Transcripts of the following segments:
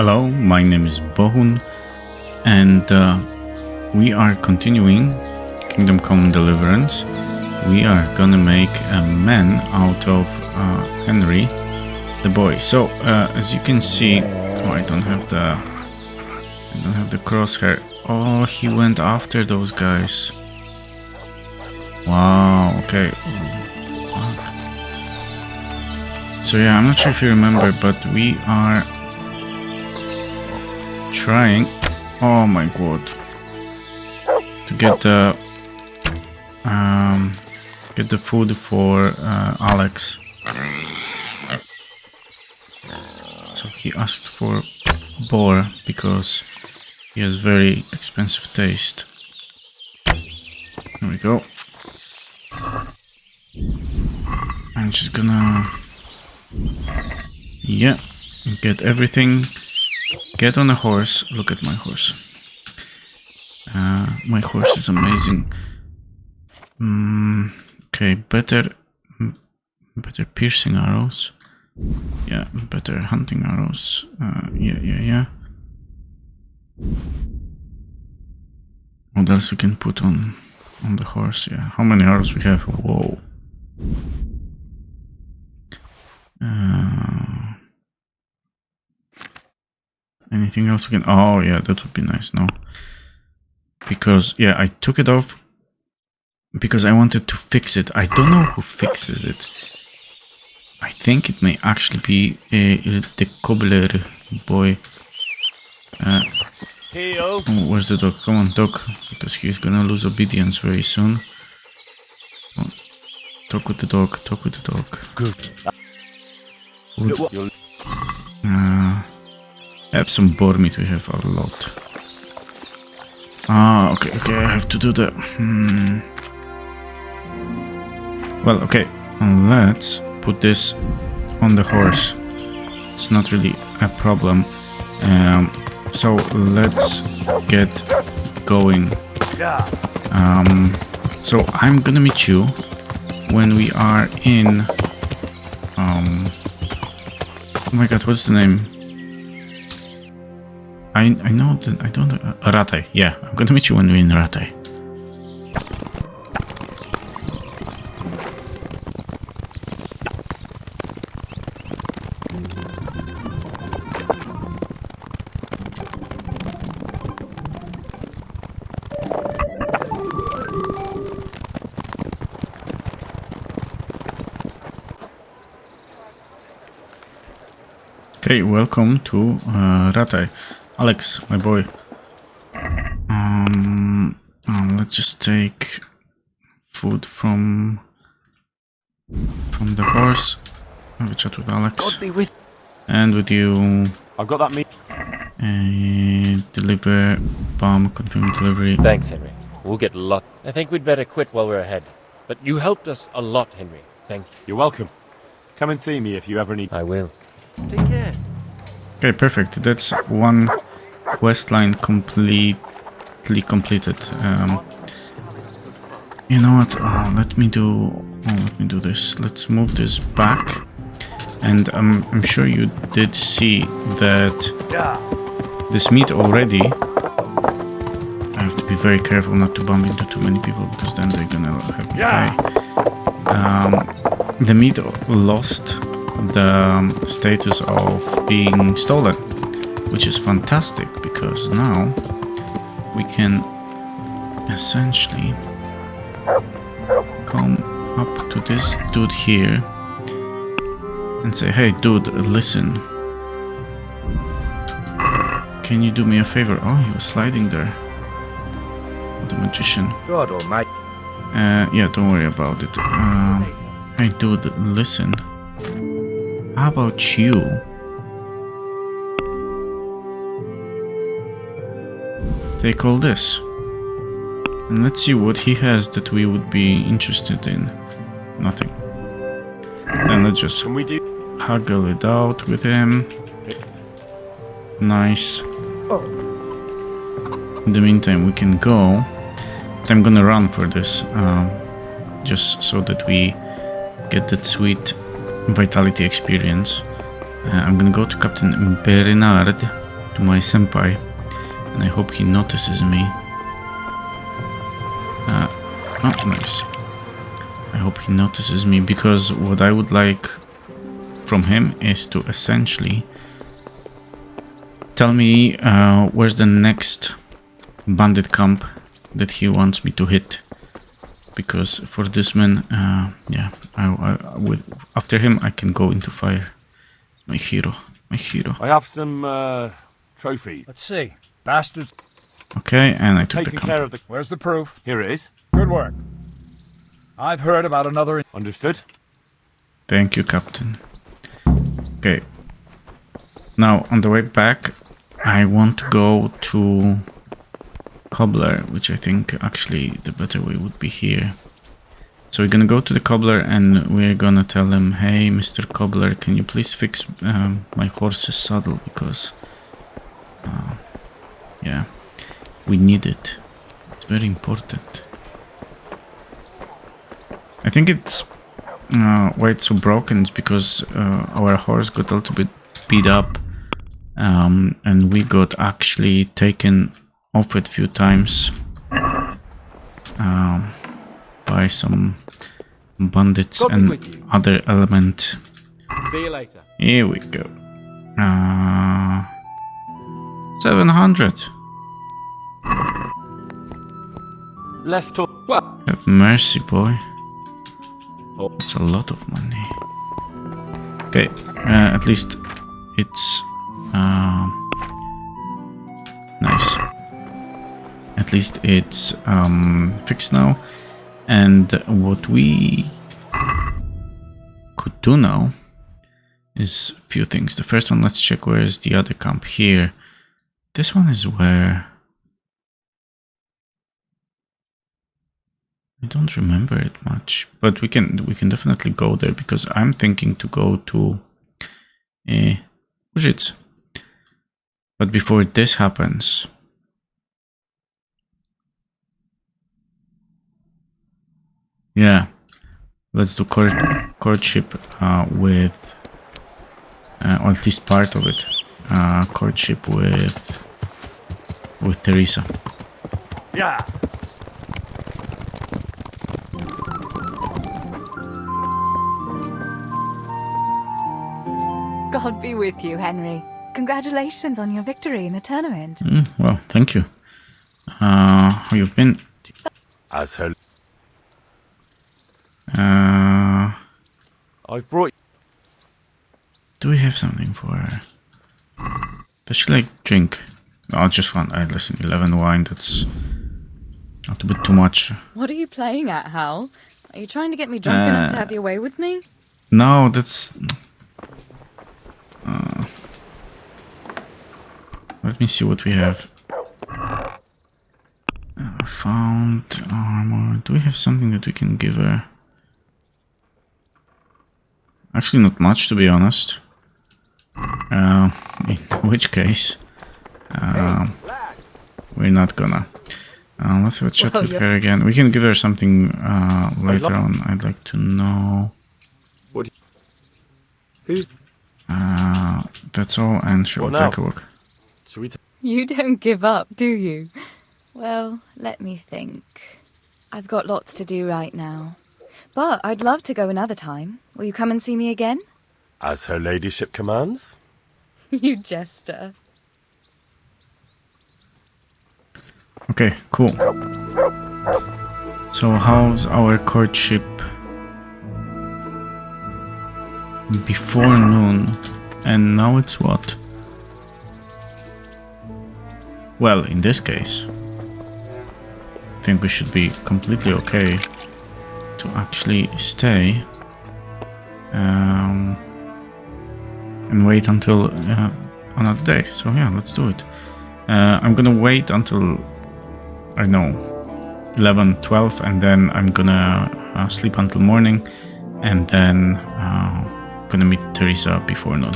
Hello, my name is Bohun, and we are continuing Kingdom Come Deliverance. We are gonna make a man out of Henry, the boy. So as you can see, I don't have the crosshair. Oh, he went after those guys. Wow. Okay. Fuck. So yeah, I'm not sure if you remember, but we are trying, oh my god, to get the food for Alex. So he asked for boar because he has very expensive taste. Here we go. I'm just gonna, yeah, get everything. Get on a horse. Look at my horse. My horse is amazing. Okay, better piercing arrows. Yeah, better hunting arrows. Yeah. What else we can put on the horse? Yeah, how many arrows we have? Whoa. Anything else we can... Oh, yeah, that would be nice, no? Because, yeah, I took it off because I wanted to fix it. I don't know who fixes it. I think it may actually be the cobbler boy. Hey-o. Oh, where's the dog? Come on, dog. Because he's gonna lose obedience very soon. Oh, talk with the dog. Talk with the dog. Good. I have some boar meat, we have a lot. Ah, okay, I have to do the... Well, okay, let's put this on the horse. It's not really a problem. So let's get going. So I'm gonna meet you when we are in... oh my god, what's the name? I know that I don't know. Rataj. Yeah, I'm gonna meet you when we're in Rataj. Okay, welcome to Rataj. Alex, my boy. Let's just take food from the horse. Have a chat with Alex. And with you. I've got that meat. Deliver bomb, confirm delivery. Thanks, Henry. We'll get a lot. I think we'd better quit while we're ahead. But you helped us a lot, Henry. Thank you. You're welcome. Come and see me if you ever need. I will. Take care. Okay, perfect. That's one quest line completely completed. You know what? Let me do this. Let's move this back. And I'm sure you did see that this meat already. I have to be very careful not to bump into too many people because then they're gonna have me die. The meat lost the status of being stolen, which is fantastic because now we can essentially come up to this dude here and say, hey dude, listen, can you do me a favor? Oh, he was sliding there, the magician. God almighty. Yeah, don't worry about it. Hey dude, listen, how about you take all this and let's see what he has that we would be interested in. Nothing. Then let's just haggle it out with him. Nice. In the meantime we can go, but I'm gonna run for this just so that we get that sweet vitality experience. I'm gonna go to Captain Bernard to my senpai, and I hope he notices me. Oh, nice. I hope he notices me, because what I would like from him is to essentially tell me where's the next bandit camp that he wants me to hit. Because for this man, yeah, I would, after him I can go into fire. It's my hero, my hero. I have some trophies. Let's see. Bastards. Okay, and I took the Taking camp. care of the. Where's the proof? Here it is. Good work. I've heard about another... Understood. Thank you, Captain. Okay. Now, on the way back, I want to go to Cobbler, which I think actually the better way would be here. So we're gonna go to the Cobbler and we're gonna tell him, hey, Mr. Cobbler, can you please fix my horse's saddle, because yeah, we need it. It's very important. I think it's why it's so broken is because our horse got a little bit beat up, and we got actually taken off it a few times by some bandits and other element. See you later. Here we go. 700. Let's talk. Have mercy, boy. Oh. That's a lot of money. Okay, at least it's nice. At least it's fixed now. And what we could do now is a few things. The first one, let's check where is the other camp here. This one is where I don't remember it much, but we can definitely go there, because I'm thinking to go to Užice. But before this happens, yeah, let's do courtship with, or at least part of it, courtship with Teresa. Yeah. God be with you, Henry. Congratulations on your victory in the tournament. Well, thank you. How you've been? As her. I've brought. Do we have something for her? Does she like drink? Oh, just one. Listen, 11 wine, that's a little bit too much. What are you playing at, Hal? Are you trying to get me drunk enough to have your way with me? No, that's... let me see what we have. Found armor. Do we have something that we can give her? Actually, not much, to be honest. In which case, we're not gonna. Let's have a chat with her again. We can give her something later on. I'd like to know. Who's? That's all, and she will take a walk. You don't give up, do you? Well, let me think. I've got lots to do right now. But I'd love to go another time. Will you come and see me again? As her ladyship commands. You jester. Okay, cool. So how's our courtship? Before noon, and now it's what? Well, in this case, I think we should be completely okay to actually stay and wait until another day. So yeah, let's do it. I'm gonna wait until, I don't know, 11, 12, and then I'm gonna sleep until morning, and then gonna meet Teresa before noon.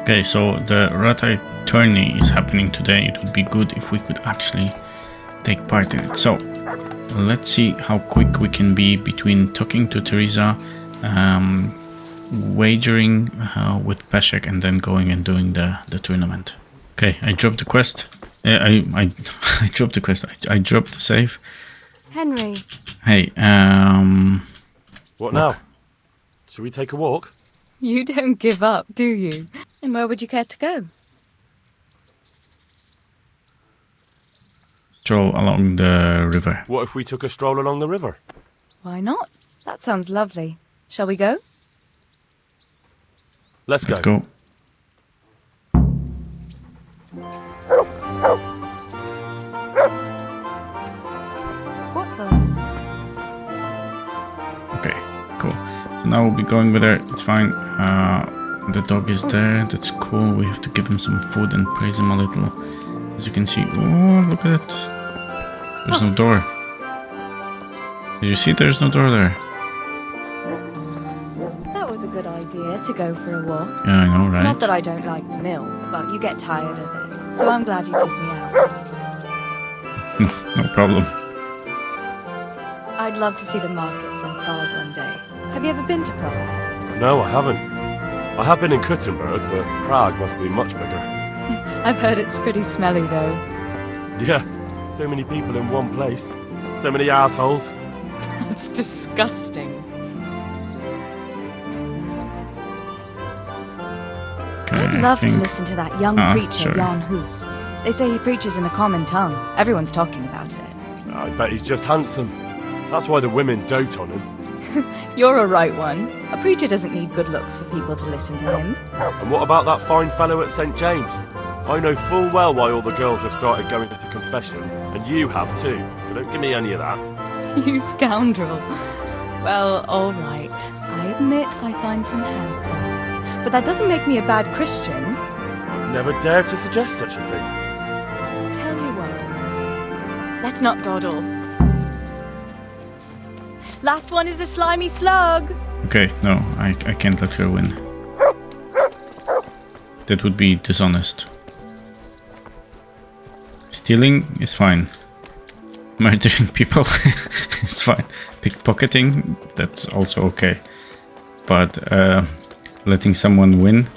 Okay, so the Ratai tourney is happening today. It would be good if we could actually take part in it. So let's see how quick we can be between talking to Teresa, wagering with Peszek, and then going and doing the tournament. Okay, I dropped the quest. I dropped the quest. I dropped the save. Henry, Hey, What Look. now? Shall we take a walk? you don't give up, do you? And where would you care to go? stroll along the river. What if we took a stroll along the river? Why not? That sounds lovely. Shall we go? Let's Let's go. What the? Okay, cool. So now we'll be going with her. It's fine. The dog is there. That's cool. We have to give him some food and praise him a little. As you can see. Oh, look at it. There's no door. Did you see there's no door there? That was a good idea to go for a walk. Yeah, I know, right? Not that I don't like the mill, but you get tired of it. So I'm glad you took me out. No problem. I'd love to see the markets in Prague one day. Have you ever been to Prague? No, I haven't. I have been in Kuttenberg, but Prague must be much bigger. I've heard it's pretty smelly though. Yeah, so many people in one place. So many assholes. It's disgusting. Okay, I'd love I think... to listen to that young preacher, sorry. Jan Hus. They say he preaches in a common tongue. Everyone's talking about it. I bet he's just handsome. That's why the women dote on him. You're a right one. A preacher doesn't need good looks for people to listen to him. And what about that fine fellow at St. James? I know full well why all the girls have started going to confession, and you have too, so don't give me any of that. You scoundrel. Well, all right. I admit I find him handsome. But that doesn't make me a bad Christian. Never dare to suggest such a thing. Tell you what. Let's not dawdle. Last one is the slimy slug. Okay, no, I can't let her win. That would be dishonest. Stealing is fine. Murdering people is fine. Pickpocketing, that's also okay. But letting someone win,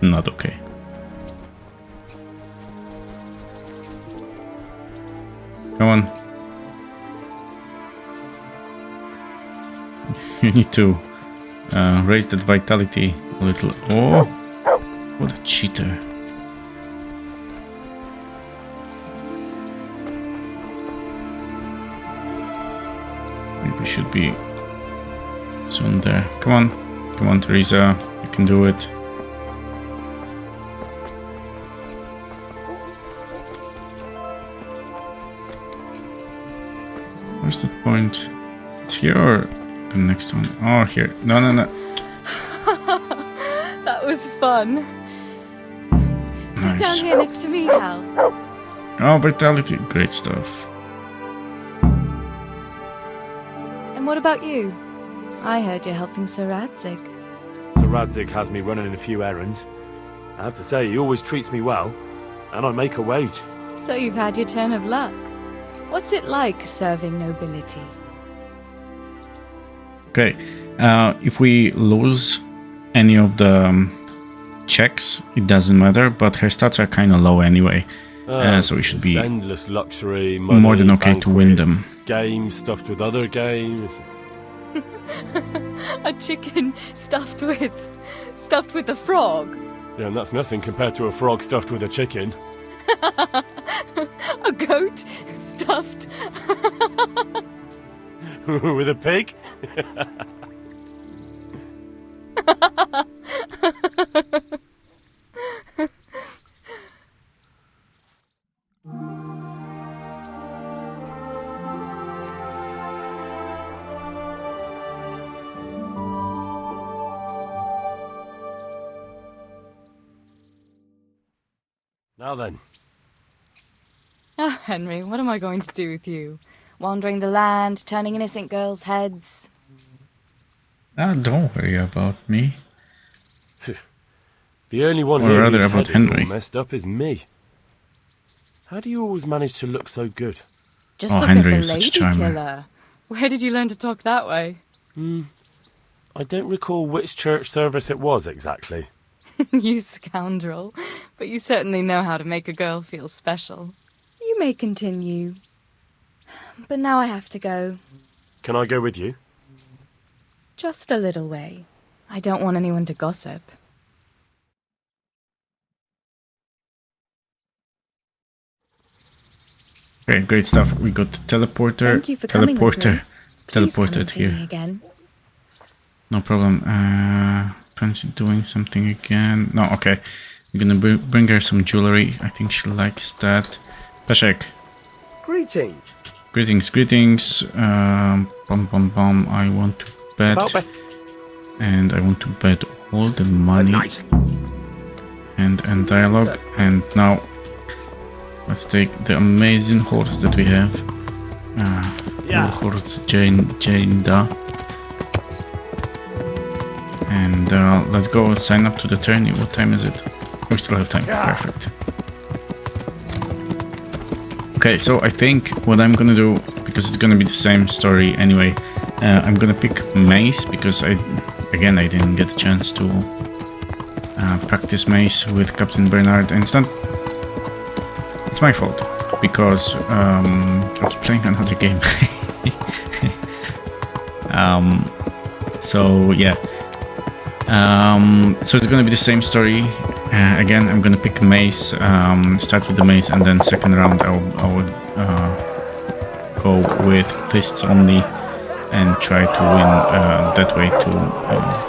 not okay. Come on. You need to raise that vitality a little. Oh, what a cheater. We should be soon there. Come on. Come on, Teresa. You can do it. Where's that point? It's here or the next one? Oh, here. No, no, no. That was fun. Sit down Nice. here next to me, Hal. Oh, vitality. Great stuff. And what about you? I heard you're helping Sir Radzig. So Radzig has me running a few errands. I have to say, he always treats me well, and I make a wage. So you've had your turn of luck. What's it like serving nobility? Okay. If we lose any of the checks, it doesn't matter, but her stats are kind of low anyway. So we should it's be endless luxury, money, more than okay to win them. banquets, games stuffed with other games. A chicken stuffed with a frog. Yeah, and that's nothing compared to a frog stuffed with a chicken. A goat stuffed. With a pig? Now then, Oh, Henry, what am I going to do with you? Wandering the land, turning innocent girls' heads. Ah, don't worry about me. the only one Or here rather whose about head is all Henry. messed up is me. How do you always manage to look so good? Just Oh, look Henry at is the such a lady charmer. killer. Where did you learn to talk that way? I don't recall which church service it was exactly. You scoundrel. But you certainly know how to make a girl feel special. You may continue. But now I have to go. Can I go with you? Just a little way. I don't want anyone to gossip. Okay, great stuff. We got the teleporter. Thank you for coming with me. Please come Teleported and see here. me again. No problem. Fancy doing something again? No, okay. I'm gonna bring her some jewelry. I think she likes that. Peszek. Greetings. Greetings, greetings. Bum bum bum. I want to bet. And I want to bet all the money. And dialogue. And now let's take the amazing horse that we have. Warhorse Jada. And let's go sign up to the tourney. What time is it? We still have time. Perfect. Okay, so I think what I'm gonna do, because it's gonna be the same story anyway, I'm gonna pick Mace because I didn't get a chance to practice Mace with Captain Bernard, and it's my fault because I was playing another game. So yeah. So it's gonna be the same story. Again, I'm gonna pick Mace, start with the Mace, and then second round I would go with fists only and try to win that way to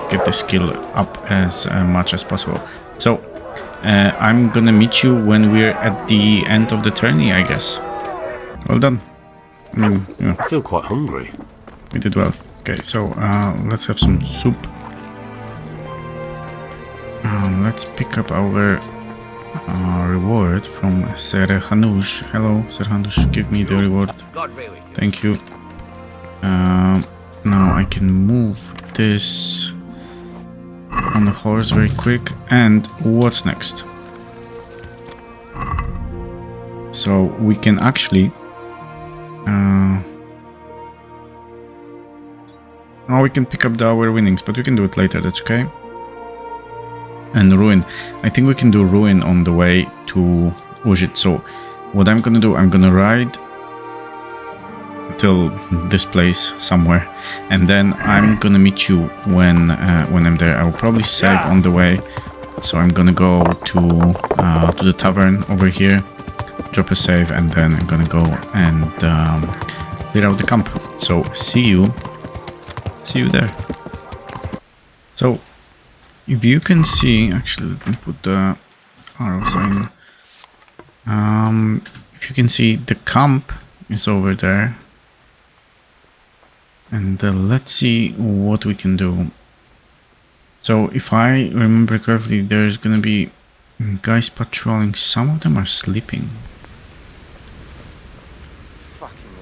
get the skill up as much as possible. So I'm gonna meet you when we're at the end of the tourney, I guess. Well done. I mean, you know, I feel quite hungry. we did well. Okay, so let's have some soup. Let's pick up our reward from Ser Hanush. Hello, Ser Hanush, give me the reward. Thank you. Now I can move this on the horse very quick. And what's next? So we can actually... oh, we can pick up our winnings, but we can do it later, that's okay. And Ruin. I think we can do Ruin on the way to Ujit. So what I'm gonna do, I'm gonna ride till this place somewhere, and then I'm gonna meet you when I'm there. I will probably save on the way, so I'm gonna go to the tavern over here, drop a save, and then I'm gonna go and clear out the camp. So see you there. So if you can see, actually let me put the arrow sign. If you can see, the camp is over there. And let's see what we can do. So if I remember correctly, there's gonna be guys patrolling. Some of them are sleeping,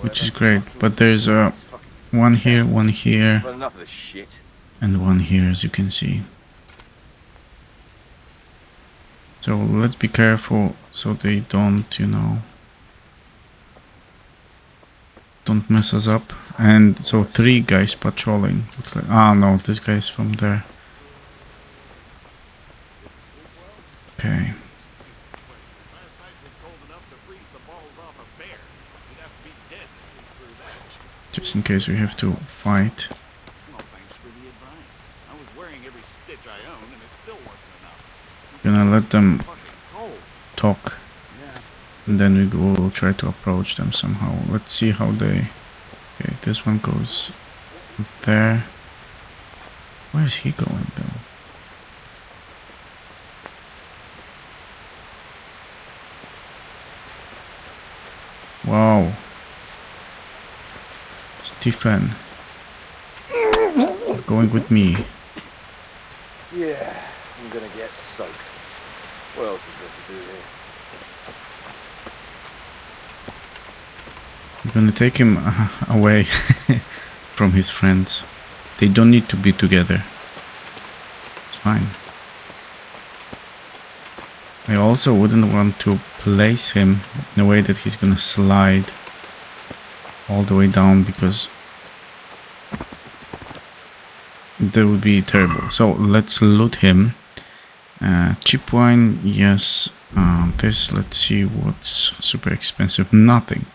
which is great. But there's one here, and one here, as you can see. So let's be careful so they don't, you know, don't mess us up. And so 3 guys patrolling. Looks like, ah no, this guy is from there. Okay. Just in case we have to fight. Gonna let them talk, and then we will try to approach them somehow. Let's see how they... Okay, this one goes there. Where is he going though? Wow. Stephen. Going with me. Yeah, I'm gonna get soaked. What else is there to do here? I'm gonna take him away from his friends. They don't need to be together. It's fine. I also wouldn't want to place him in a way that he's gonna slide all the way down, because that would be terrible. So let's loot him. Cheap wine, yes. This, let's see what's super expensive. Nothing.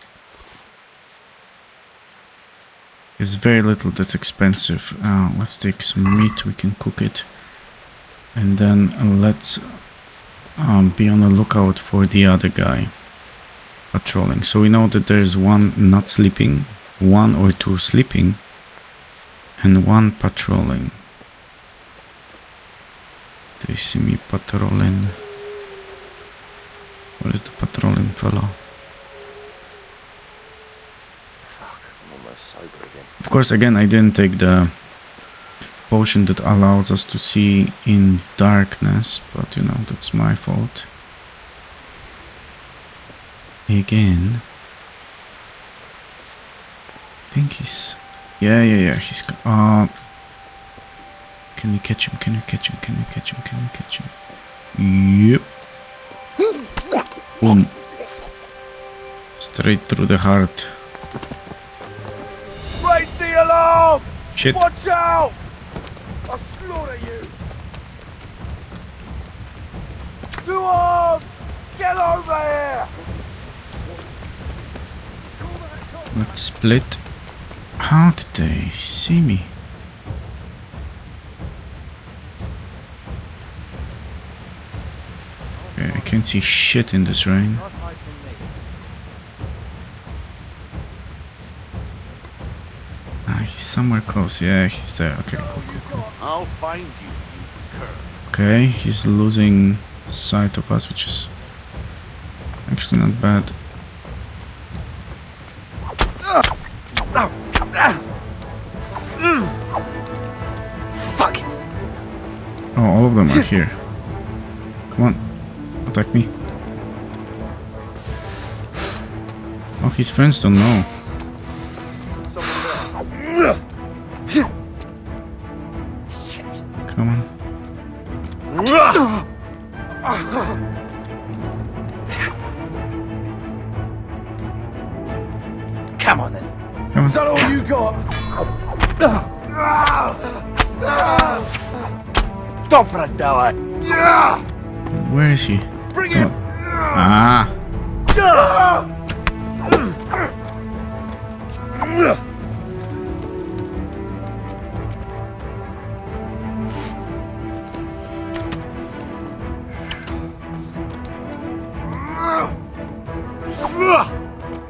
It's very little that's expensive. Let's take some meat, we can cook it. And then let's be on the lookout for the other guy patrolling. So we know that there's one not sleeping, 1 or 2 sleeping, and 1 patrolling. They see me patrolling. What is the patrolling fellow? Fuck, I'm almost sober again. Of course, again, I didn't take the potion that allows us to see in darkness, but you know, that's my fault. Again. I think he's... Yeah, he's... Can we catch him? Can we catch him? Can we catch him? Can we catch him? Yep. Boom. Straight through the heart. Raise the alarm! Shit. Watch out! I'll slaughter you! 2 arms! Get over here! Let's split. How did they see me? Okay, I can't see shit in this rain. He's somewhere close. Yeah, he's there. Okay, cool. I'll find you, you cur. Okay, he's losing sight of us, which is actually not bad. Fuck it! Oh, all of them are here. Come on, attack me. Oh, his friends don't know. Come on. Come on then. Come on. Is that all you got? Dobra dawaj! Where is he? Bring Come him! on. Ah!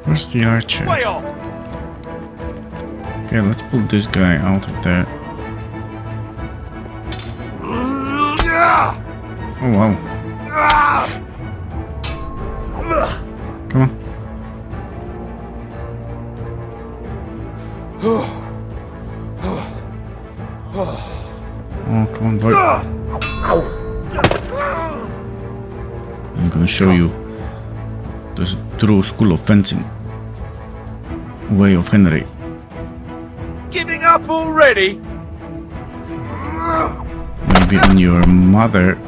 Where's the archer? Way off! Okay, let's pull this guy out of there. Oh wow. Come on. Oh, come on, boy. I'm gonna show you the true school of fencing. Way of Henry. Giving up already? Maybe on your mother.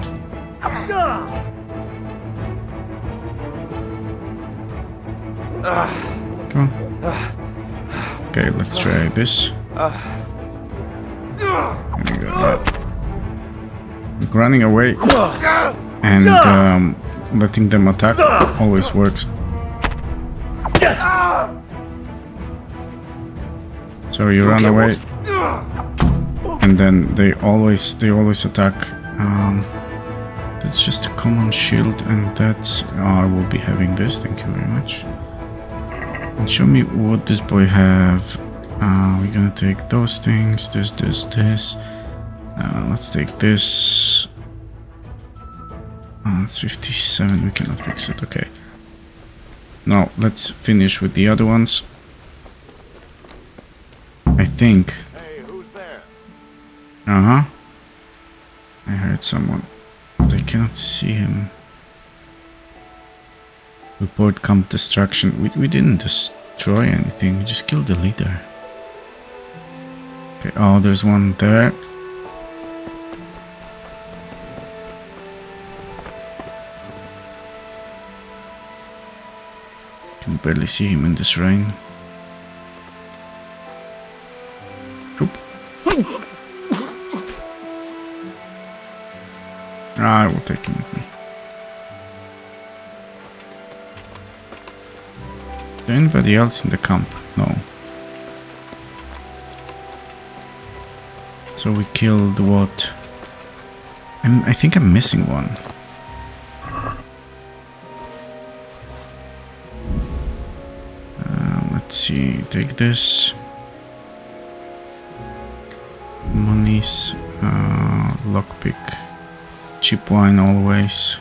Come on. Okay, let's try this. There we go. Running away and letting them attack always works. So you run away, and then they always attack. That's just a common shield, and that's I will be having this. Thank you very much. And show me what this boy have. We're gonna take those things. This. Let's take this. It's 57. We cannot fix it. Okay. Now let's finish with the other ones. I think. Hey, who's there? I heard someone. But I cannot see him. Report camp destruction. We didn't destroy anything. We just killed the leader. Okay. Oh, there's one there. Can barely see him in this rain. I will take him with me. Is there anybody else in the camp? No. So we killed what? I think I'm missing one. Let's see. Take this. Monies. Lockpick. Cheap wine always.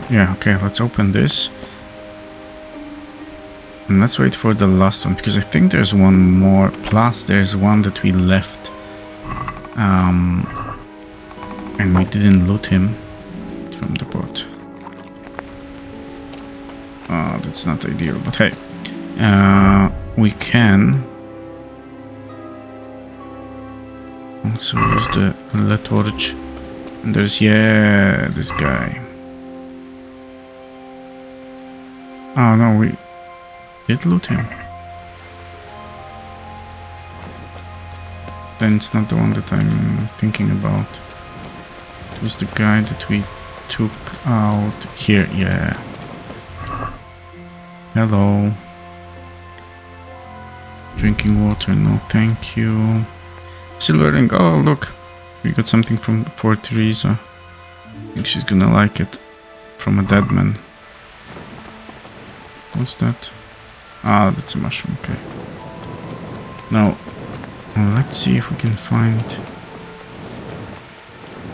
Yeah, okay, let's open this. And let's wait for the last one, because I think there's one more. Plus, there's one that we left. And we didn't loot him from the pot. That's not ideal, but hey. We can also use the torch. And there's, yeah, this guy. Oh no, we did loot him. Then it's not the one that I'm thinking about. It was the guy that we took out here, yeah. Hello. Drinking water, no thank you. Silver ring, oh look. We got something for Teresa. I think she's gonna like it. From a dead man. What's that? Ah, that's a mushroom, okay. Now, let's see if we can find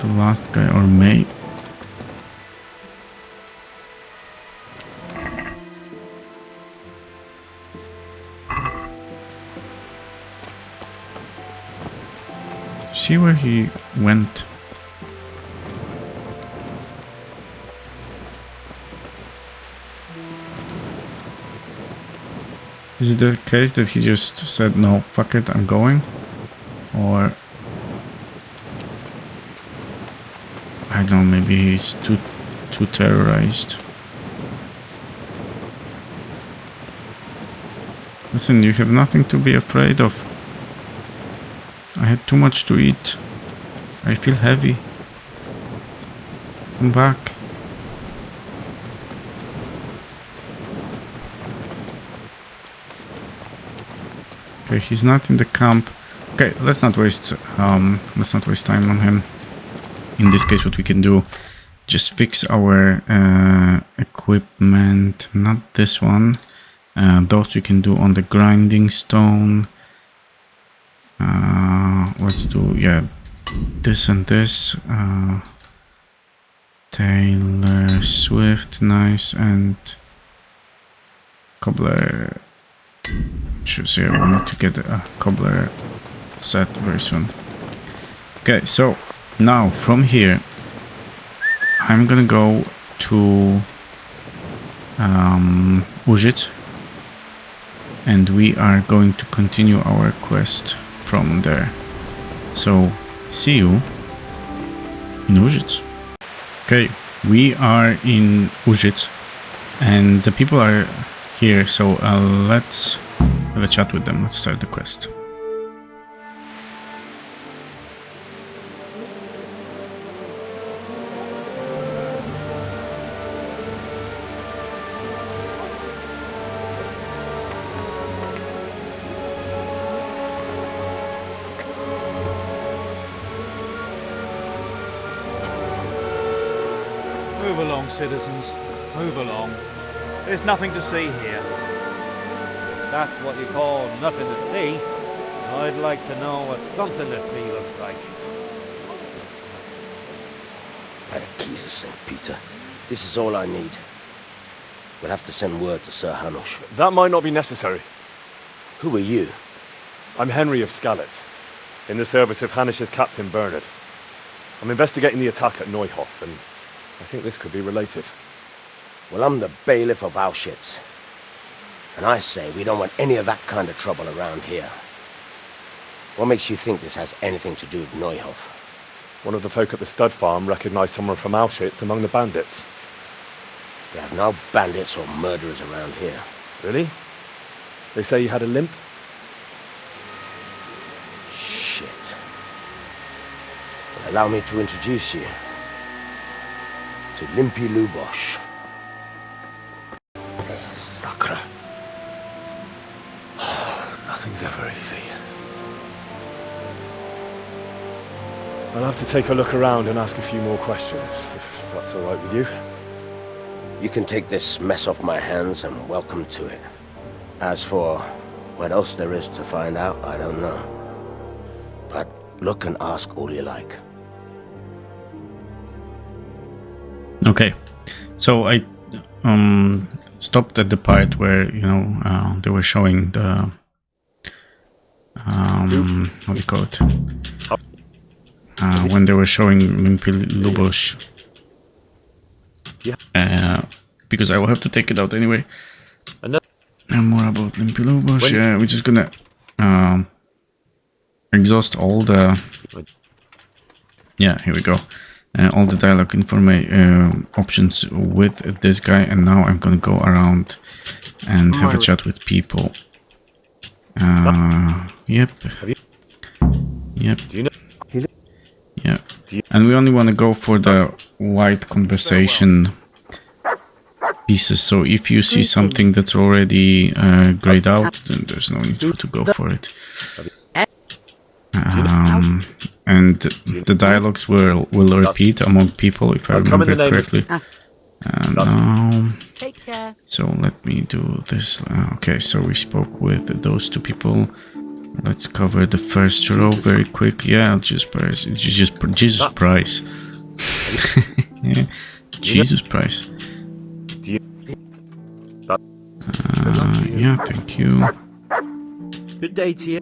the last guy, or May. See where he went? Is it the case that he just said, no, fuck it, I'm going? Or... I don't know, maybe he's too terrorized. Listen, you have nothing to be afraid of. I had too much to eat. I feel heavy. Come back. Okay, he's not in the camp. Okay, let's not waste time on him. In this case, what we can do, just fix our equipment. Not this one. Those we can do on the grinding stone. Let's do, yeah, this and this. Taylor Swift, nice, and cobbler. See, I wanted to get a cobbler set very soon. Okay, so now from here, I'm gonna go to Užice, and we are going to continue our quest from there. So, see you in Užice. Okay, we are in Užice, and the people are here, so let's have a chat with them. Let's start the quest. Move along, citizens. Move along. There's nothing to see here. That's what you call nothing to see. I'd like to know what something to see looks like. By the keys of St. Peter, this is all I need. We'll have to send word to Sir Hanush. That might not be necessary. Who are you? I'm Henry of Skalitz, in the service of Hanush's Captain Bernard. I'm investigating the attack at Neuhof, and I think this could be related. Well, I'm the bailiff of Auschwitz. And I say we don't want any of that kind of trouble around here. What makes you think this has anything to do with Neuhof? One of the folk at the stud farm recognized someone from Auschwitz among the bandits. We have no bandits or murderers around here. Really? They say he had a limp? Shit. allow me to introduce you to Limpy Lubosh. Sakra. Nothing's ever easy. I'll have to take a look around and ask a few more questions, if that's all right with you. You can take this mess off my hands and welcome to it. As for what else there is to find out, I don't know. But look and ask all you like. Okay, so I stopped at the part where, you know, they were showing the what do you call it? When they were showing Limpy Lubosh. Yeah. Because I will have to take it out anyway. And more about Limpy Lubosh. Yeah, we're just gonna exhaust all the. Yeah, here we go. All the dialogue options with this guy, and now I'm gonna go around and have a chat with people. Yep. Yep. do you know? Yeah. And we only want to go for the white conversation pieces. So if you see something that's already grayed out, then there's no need to go for it. And the dialogues will repeat among people, if I remember correctly. Take care. So let me do this. Okay, so we spoke with those two people. Let's cover the first row very quick. Yeah, Jesus Christ. Jesus Christ. Yeah. Jesus Christ. Yeah, thank you. Good day to you.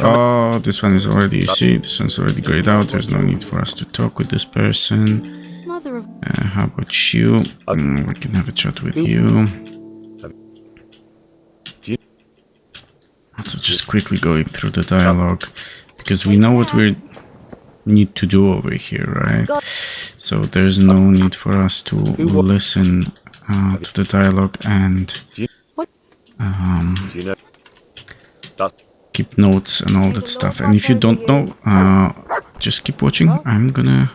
Oh, this one is already, you see, this one's already grayed out. There's no need for us to talk with this person. Mother of... How about you? We can have a chat with you. So just quickly going through the dialogue, because we know what we need to do over here, right? So there's no need for us to listen to the dialogue and keep notes and all that stuff. And if you don't know, just keep watching. I'm gonna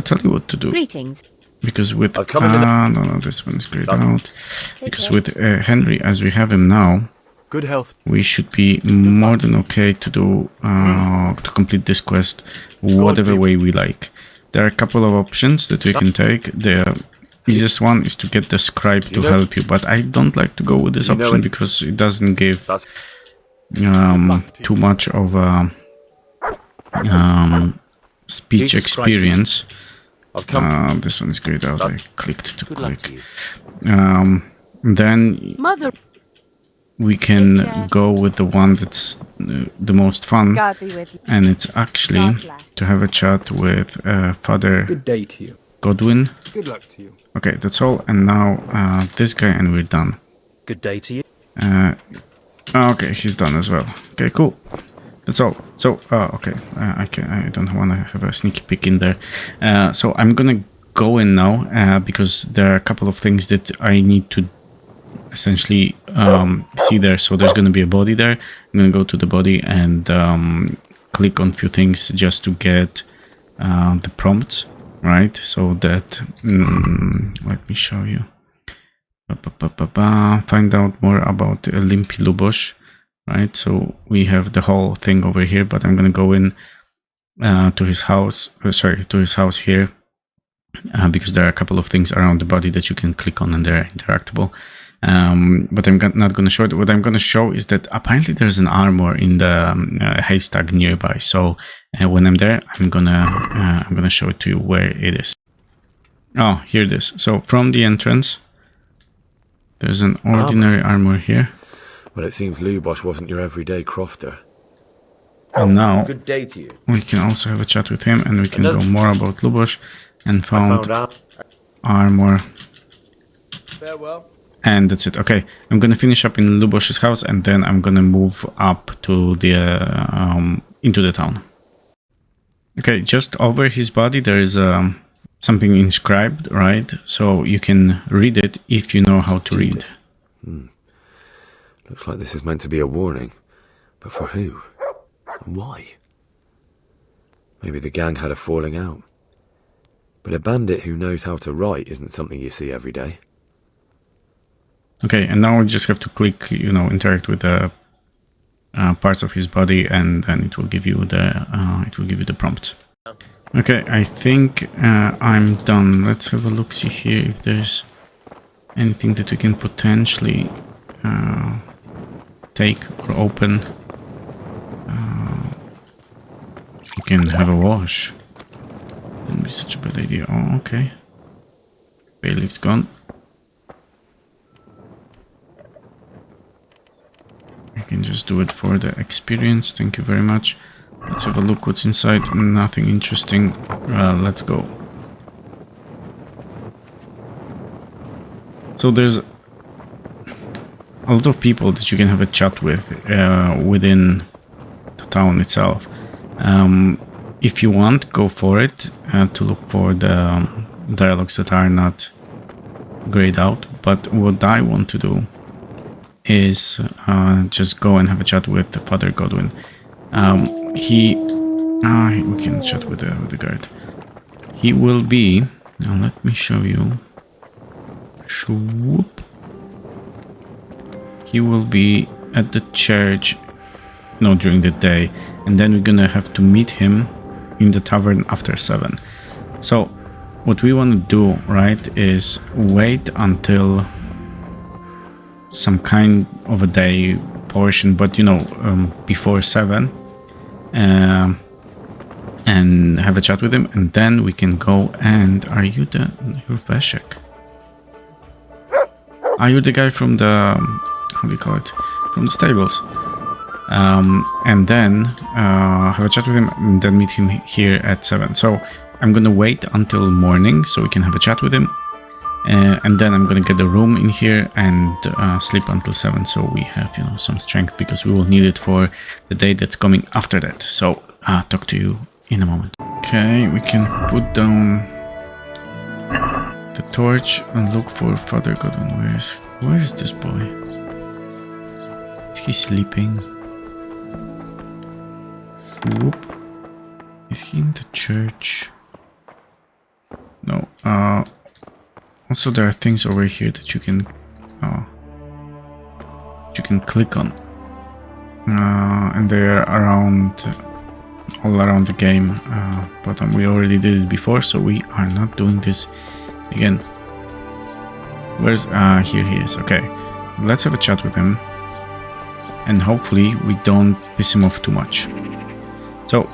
tell you what to do. Greetings. Because with no, this one is grayed out. Because with Henry, as we have him now, Good health. we should be more than okay to do to complete this quest whatever way we like. There are a couple of options that we can take. The easiest one is to get the scribe to help you, but I don't like to go with this option because it doesn't give too much of a speech experience. This one is grayed out. I clicked too quick. Then we can go with the one that's the most fun, God be with you. and it's actually to have a chat with Father Good day to you. Godwin. Good luck to you. Okay, that's all. And now this guy, and we're done. Good day to you. Okay, he's done as well. Okay, cool. That's all. So, okay, I don't want to have a sneaky peek in there. So I'm gonna go in now because there are a couple of things that I need to essentially see there. So there's gonna be a body there. I'm gonna go to the body and click on a few things just to get the prompts, right? So that let me show you. Find out more about Limpy Lubosh, right? So we have the whole thing over here, but I'm gonna go in to his house. To his house here, because there are a couple of things around the body that you can click on and they're interactable. But I'm not gonna show it. What I'm gonna show is that apparently there's an armor in the haystack nearby. So when I'm there, I'm gonna show it to you where it is. Oh, here it is. So from the entrance, there's an ordinary armor here. Well, it seems Lubosh wasn't your everyday crofter. And now Good day to you. we can also have a chat with him, and we can go more about Lubosh and I found found out. armor. Farewell. And that's it. Okay, I'm gonna finish up in Lubosh's house, and then I'm gonna move up to the into the town. Okay, just over his body there is something inscribed, right? So you can read it if you know how to read. Looks like this is meant to be a warning. But for who? And why? Maybe the gang had a falling out. But a bandit who knows how to write isn't something you see every day. Okay, and now we just have to click, you know, interact with the parts of his body, and then it will give you the prompt. Okay, I think I'm done. Let's have a look, see here if there's anything that we can potentially take or open. We can have a wash. Wouldn't be such a bad idea. Oh, okay. Bailiff's gone. I can just do it for the experience. Thank you very much. Let's have a look what's inside. Nothing interesting. Let's go. So there's a lot of people that you can have a chat with within the town itself. If you want, go for it to look for the dialogues that are not grayed out. But what I want to do is just go and have a chat with Father Godwin. We can chat with the guard. He will be. Now let me show you. Swoop. He will be at the church. No, during the day, and then we're gonna have to meet him in the tavern after 7. So what we want to do, right, is wait until some kind of a day portion, but you know, before 7, and have a chat with him, and then we can go. And are you you're Veshek? Are you the guy from the, how do you call it, from the stables? And then have a chat with him, and then meet him here at 7. So I'm gonna wait until morning so we can have a chat with him, and then I'm gonna get a room in here and sleep until 7, so we have, you know, some strength, because we will need it for the day that's coming after that. So talk to you in a moment. Okay, we can put down the torch and look for Father Godwin. Where is this boy? Is he sleeping? Whoop. Is he in the church? No. Also, there are things over here that you can click on, and they're all around the game. But we already did it before, so we are not doing this again. Where's here he is? Okay, let's have a chat with him, and hopefully we don't piss him off too much. So,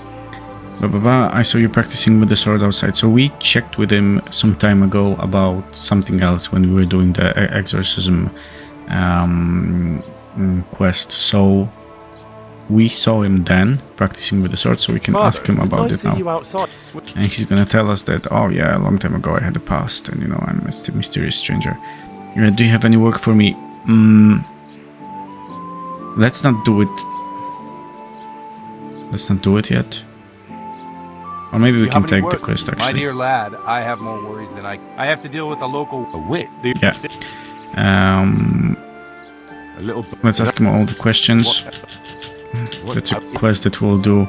I saw you practicing with the sword outside. So we checked with him some time ago about something else when we were doing the exorcism quest. So we saw him then practicing with the sword, so we can ask him about it now. And he's gonna tell us that, oh yeah, a long time ago I had a past, and you know, I'm a mysterious stranger. Do you have any work for me? Let's not do it. Let's not do it yet. Or maybe we can take the quest, actually. My dear lad, I have more worries than I have to deal with a local wit. Yeah. Let's ask him all the questions. That's a quest that we'll do.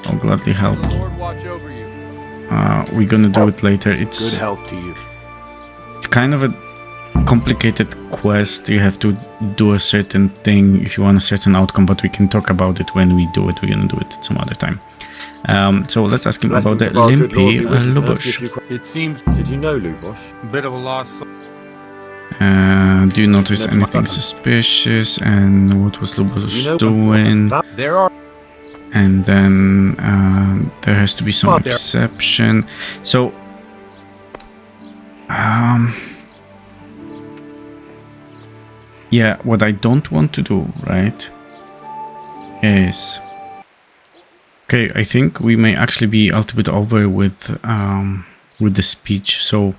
I'll gladly help. We're gonna do it later. It's good health to you. It's kind of a complicated quest. You have to do a certain thing if you want a certain outcome, but we can talk about it when we do it. We're gonna do it some other time. So let's ask him about the Limpy Lubosh. It seems. Did you know Lubosh? Bit of a lost. Do you notice anything suspicious? And what was Lubosh doing? There are. And then there has to be some exception. So, yeah, what I don't want to do, right, is... Okay, I think we may actually be a little bit over with the speech, so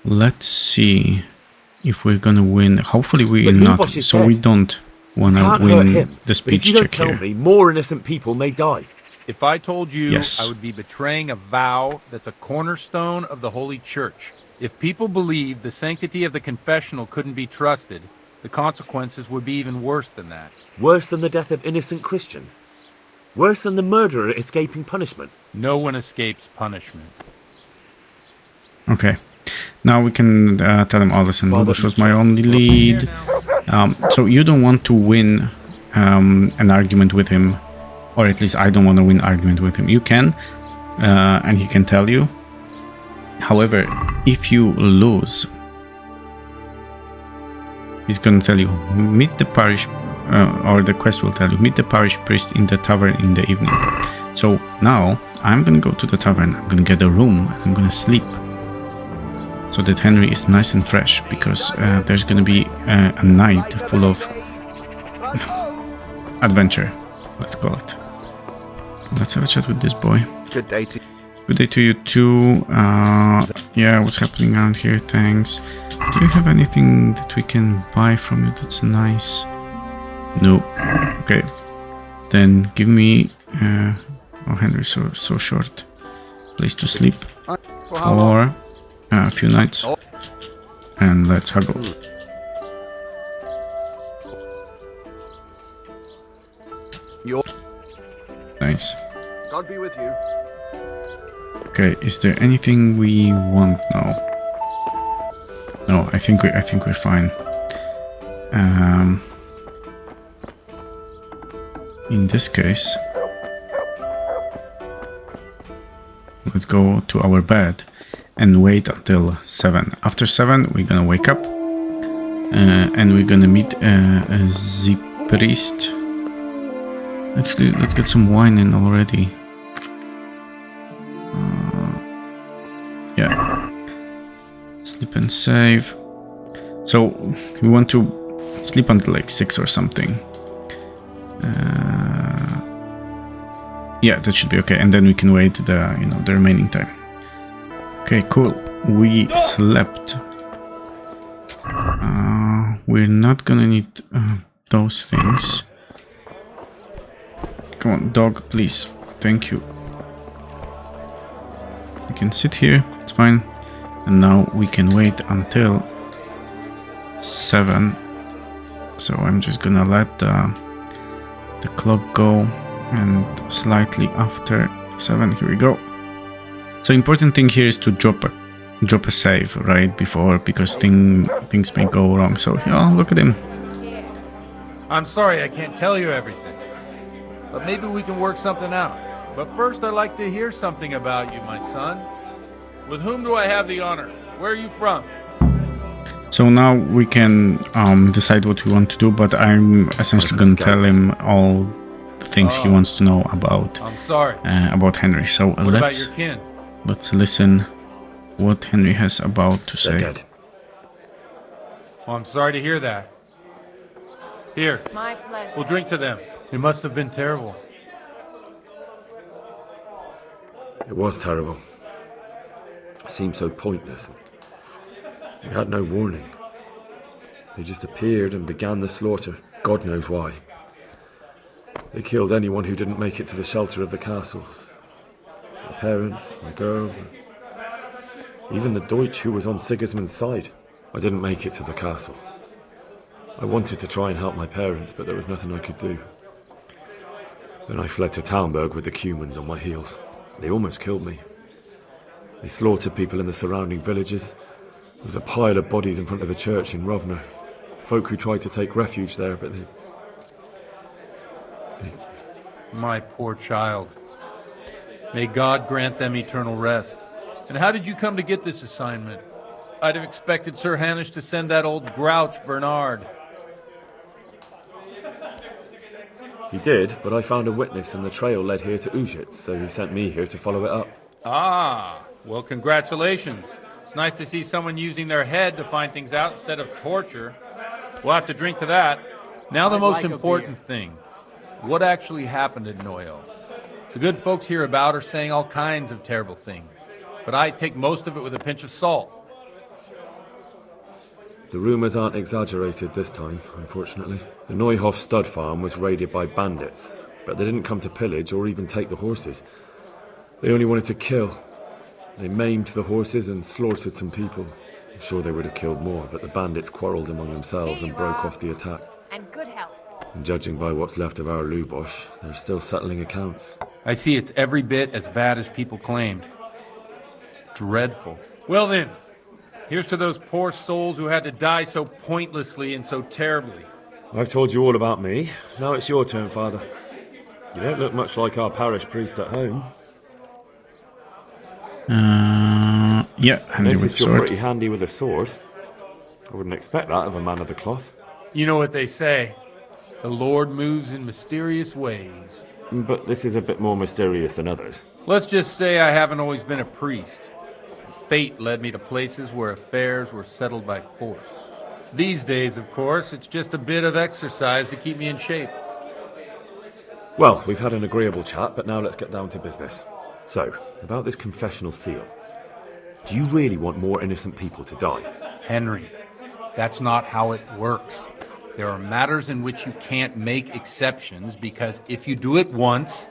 let's see if we're gonna win. Hopefully we're not, so we don't wanna win the speech check here. If you don't tell me, more innocent people may die. If I told you, I would be betraying a vow that's a cornerstone of the Holy Church. If people believed the sanctity of the confessional couldn't be trusted, the consequences would be even worse than that. Worse than the death of innocent Christians? Worse than the murderer escaping punishment. No one escapes punishment. Okay. Now we can tell him, oh, listen, Lubos was my only lead. So you don't want to win an argument with him, or at least I don't want to win argument with him. You can, and he can tell you. However, if you lose, he's going to tell you, meet the parish, or the quest will tell you, meet the parish priest in the tavern in the evening. So now I'm going to go to the tavern, I'm going to get a room, and I'm going to sleep. So that Henry is nice and fresh, because there's going to be a night full of adventure, let's call it. Let's have a chat with this boy. Good day to you. Good day to you too. Yeah, what's happening around here? Thanks. Do you have anything that we can buy from you that's nice? No. Okay. Then give me... oh, Henry's so short. Place to sleep. For a few nights. And let's huggle. Nice. God be with you. Okay, is there anything we want now? No, I think we're fine. In this case, let's go to our bed and wait until 7. After 7, we're gonna wake up and we're gonna meet the priest. Actually, let's get some wine in already. Yeah. Sleep and save. So we want to sleep until like 6 or something. Yeah, that should be okay, and then we can wait the the remaining time. Okay, cool. We slept. We're not gonna need those things. Come on, dog, please. Thank you. We can sit here. It's fine. And now we can wait until 7. So I'm just gonna let the clock go, and slightly after 7, here we go. So important thing here is to drop a save right before, because things may go wrong. So oh, look at him. I'm sorry I can't tell you everything, but maybe we can work something out. But first I'd like to hear something about you, my son. With whom do I have the honor? Where are you from? So now we can decide what we want to do, but I'm essentially going to tell him all the things he wants to know about. I'm sorry. About Henry. So what about your kin? Let's listen what Henry has about to say. They're dead. Well, I'm sorry to hear that. Here, my pleasure. We'll drink to them. It must have been terrible. It was terrible. It seemed so pointless. We had no warning. They just appeared and began the slaughter. God knows why. They killed anyone who didn't make it to the shelter of the castle. My parents, my girl, even the Deutsch who was on Sigismund's side. I didn't make it to the castle. I wanted to try and help my parents, but there was nothing I could do. Then I fled to Talmberg with the Cumans on my heels. They almost killed me. They slaughtered people in the surrounding villages. There was a pile of bodies in front of the church in Rovno. Folk who tried to take refuge there, but they... My poor child. May God grant them eternal rest. And how did you come to get this assignment? I'd have expected Sir Hanish to send that old grouch Bernard. He did, but I found a witness and the trail led here to Ujitz, so he sent me here to follow it up. Ah, well, congratulations. It's nice to see someone using their head to find things out instead of torture. We'll have to drink to that. Now the most important thing. What actually happened in Noyo? The good folks hereabout are saying all kinds of terrible things, but I take most of it with a pinch of salt. The rumours aren't exaggerated this time, unfortunately. The Neuhof stud farm was raided by bandits, but they didn't come to pillage or even take the horses. They only wanted to kill. They maimed the horses and slaughtered some people. I'm sure they would have killed more, but the bandits quarrelled among themselves and broke off the attack. And good health. And judging by what's left of our Lubosh, they're still settling accounts. I see it's every bit as bad as people claimed. Dreadful. Well then, here's to those poor souls who had to die so pointlessly and so terribly. I've told you all about me. Now it's your turn, Father. You don't look much like our parish priest at home. Yeah, handy with Noticed you're sword. pretty handy with a sword. I wouldn't expect that of a man of the cloth. You know what they say. The Lord moves in mysterious ways. But this is a bit more mysterious than others. Let's just say I haven't always been a priest. Fate led me to places where affairs were settled by force. These days, of course, it's just a bit of exercise to keep me in shape. Well, we've had an agreeable chat, but now let's get down to business. So, about this confessional seal. Do you really want more innocent people to die? Henry, that's not how it works. There are matters in which you can't make exceptions because if you do it once,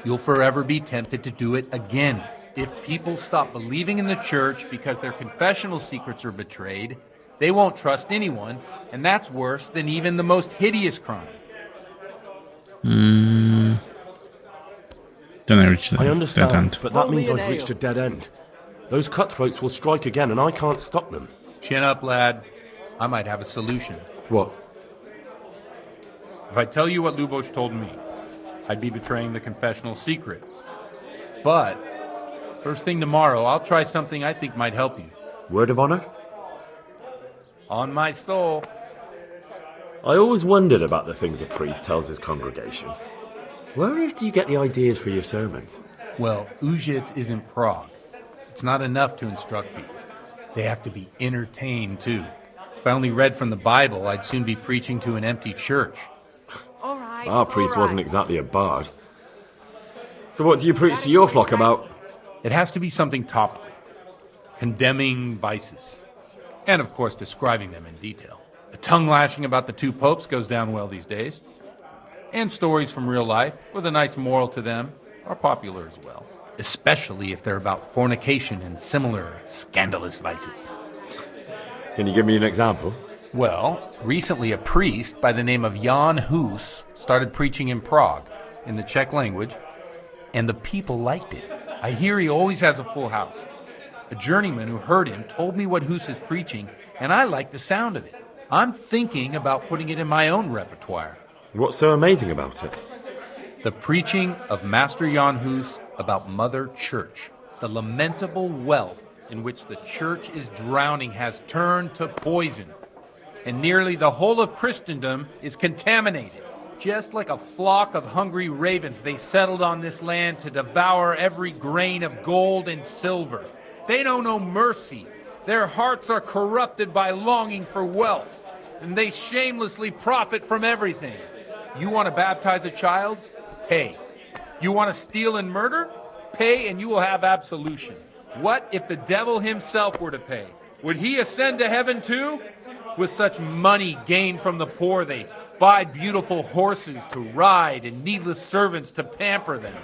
you'll forever be tempted to do it again. If people stop believing in the church because their confessional secrets are betrayed, they won't trust anyone, and that's worse than even the most hideous crime. Then I reach the I understand, dead end. but that means I've reached a dead end. Those cutthroats will strike again, and I can't stop them. Chin up, lad. I might have a solution. What? If I tell you what Lubosh told me, I'd be betraying the confessional secret. But, first thing tomorrow, I'll try something I think might help you. Word of honor? On my soul. I always wondered about the things a priest tells his congregation. Where on earth do you get the ideas for your sermons? Well, Ujits isn't Prague. It's not enough to instruct people. They have to be entertained, too. If I only read from the Bible, I'd soon be preaching to an empty church. All right. Our priest wasn't exactly a bard. So what do you preach to your flock about? It has to be something topical. Condemning vices. And, of course, describing them in detail. The tongue-lashing about the two popes goes down well these days. And stories from real life, with a nice moral to them, are popular as well. Especially if they're about fornication and similar scandalous vices. Can you give me an example? Well, recently a priest by the name of Jan Hus started preaching in Prague, in the Czech language, and the people liked it. I hear he always has a full house. A journeyman who heard him told me what Hus is preaching, and I like the sound of it. I'm thinking about putting it in my own repertoire. What's so amazing about it? The preaching of Master Jan Hus about Mother Church. The lamentable wealth in which the church is drowning has turned to poison. And nearly the whole of Christendom is contaminated. Just like a flock of hungry ravens, they settled on this land to devour every grain of gold and silver. They know no mercy. Their hearts are corrupted by longing for wealth, and they shamelessly profit from everything. You want to baptize a child? Pay. You want to steal and murder? Pay and you will have absolution. What if the devil himself were to pay? Would he ascend to heaven too? With such money gained from the poor, they buy beautiful horses to ride and needless servants to pamper them.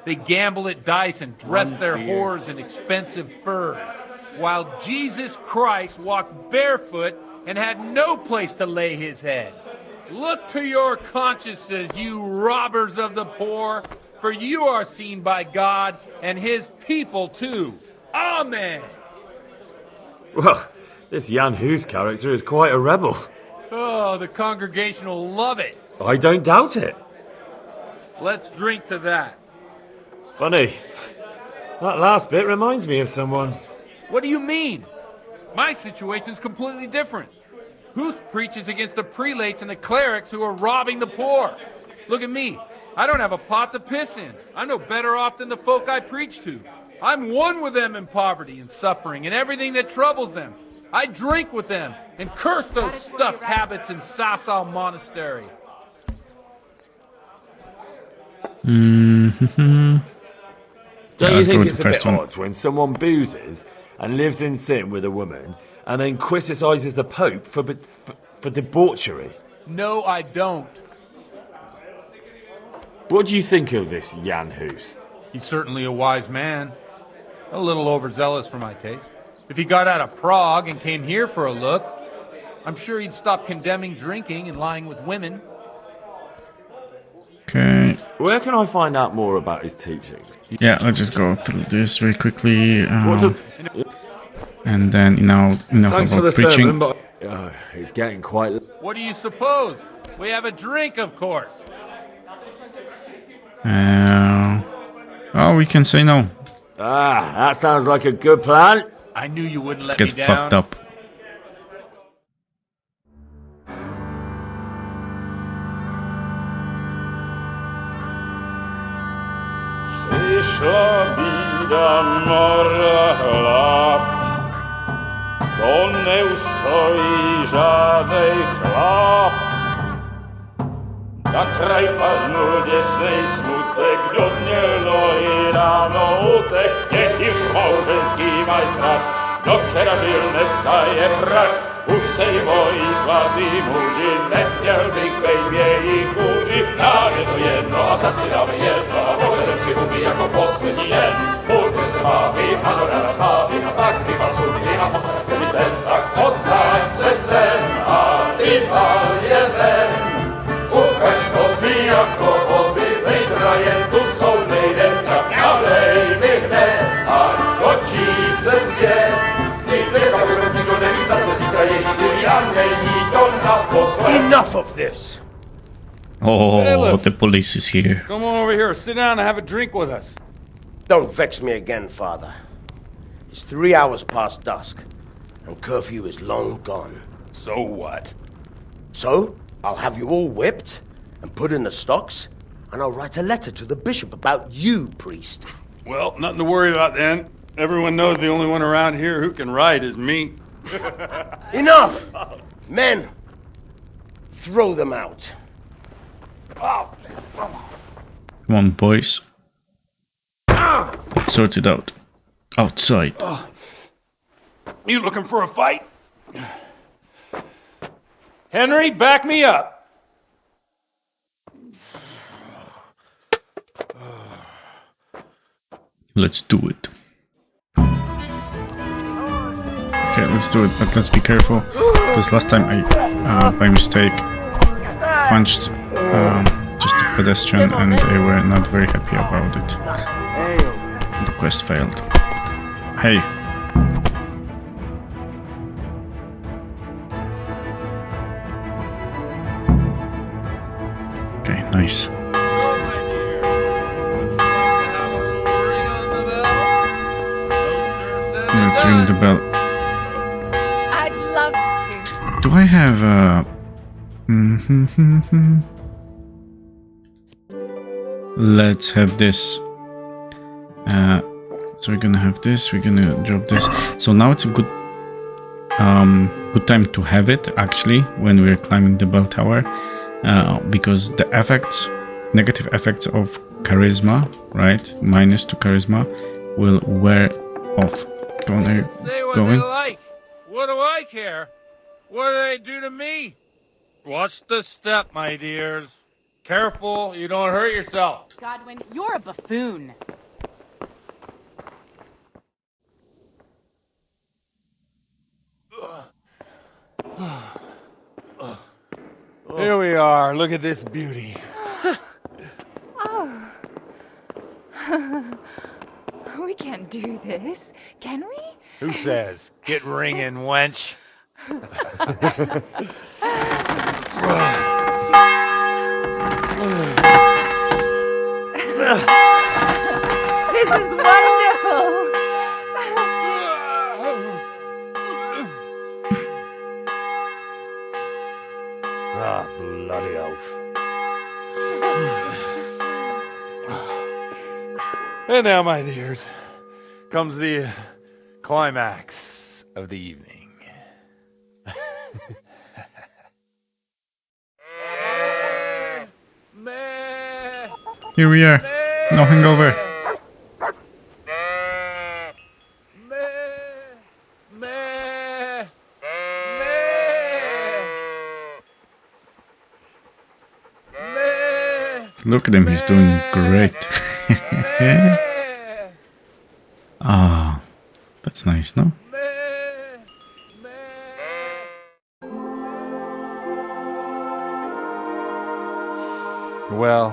They gamble at dice and dress their whores in expensive furs, while Jesus Christ walked barefoot and had no place to lay his head. Look to your consciences, you robbers of the poor, for you are seen by God and his people too. Amen. Well, this Jan Hus character is quite a rebel. Oh, the congregation will love it. I don't doubt it. Let's drink to that. Funny. That last bit reminds me of someone. What do you mean? My situation's completely different. Huth preaches against the prelates and the clerics who are robbing the poor. Look at me. I don't have a pot to piss in. I'm no better off than the folk I preach to. I'm one with them in poverty and suffering and everything that troubles them. I drink with them and curse those stuffed habits in Sasau Monastery. Mm-hmm. Don't you think it's a bit odd when someone boozes and lives in sin with a woman and then criticises the Pope for debauchery? No, I don't. What do you think of this Jan Hus? He's certainly a wise man. A little overzealous for my taste. If he got out of Prague and came here for a look, I'm sure he'd stop condemning drinking and lying with women. Okay. Where can I find out more about his teachings? Yeah, let's just go through this very quickly. What does- And then enough Thanks for the about preaching. sermon, but it's getting quite. What do you suppose? We have a drink, of course. Oh, we can say no. Ah, that sounds like a good plan. I knew you wouldn't Let's let get me fucked down. up. Przyszła bida mora lat, to nie ustoi żadnej chlap. Na kraj padł dziesięć smutek, do dnie i rano utek, niech już małżeński majstra, do wczera żylne staje brak. Už sejmojí svatý muži, nechtěl bych bejbě jich učit. Nám je to jedno a tak si dáme jedno a požerem si huby jako poslední den. Buďme se mámy a do rada slávy a tak vypal sudy a posaď se mi sem. Tak posaď se sem a vypal je ven. Ukaž kozy jako vozy, zítra jen tu jsou nejdem, tak nalej mi hned, ať točí se svět. Enough of this! Oh, the police is here. Come on over here, sit down and have a drink with us. Don't vex me again, Father. It's 3 hours past dusk, and curfew is long gone. So what? So, I'll have you all whipped and put in the stocks, and I'll write a letter to the bishop about you, priest. Well, nothing to worry about then. Everyone knows the only one around here who can ride is me. Enough! Men, throw them out. Come on, boys. Let's sort it out. Outside. You looking for a fight? Henry, back me up. Let's do it. Okay, let's do it, but let's be careful. Because last time I, by mistake, punched just a pedestrian and they were not very happy about it. The quest failed. Hey. Okay, nice. Let's ring the bell. I'd love to. Do I have a... Let's have this. So we're gonna have this, we're gonna drop this. So now it's a good good time to have it, actually, when we're climbing the bell tower. Because the effects, negative effects of charisma, right? -2 charisma will wear off. Go on, are you Say what going? they like. What do I care? What do they do to me? Watch the step, my dears. Careful, you don't hurt yourself. Godwin, you're a buffoon. Here we are. Look at this beauty. Oh. We can't do this, can we? Who says? Get ringing, wench. This is wonderful. Ah, bloody oath. And now, my dears, comes the climax of the evening. Here we are. No hangover. Look at him, he's doing great. Ah, that's nice, no? Well,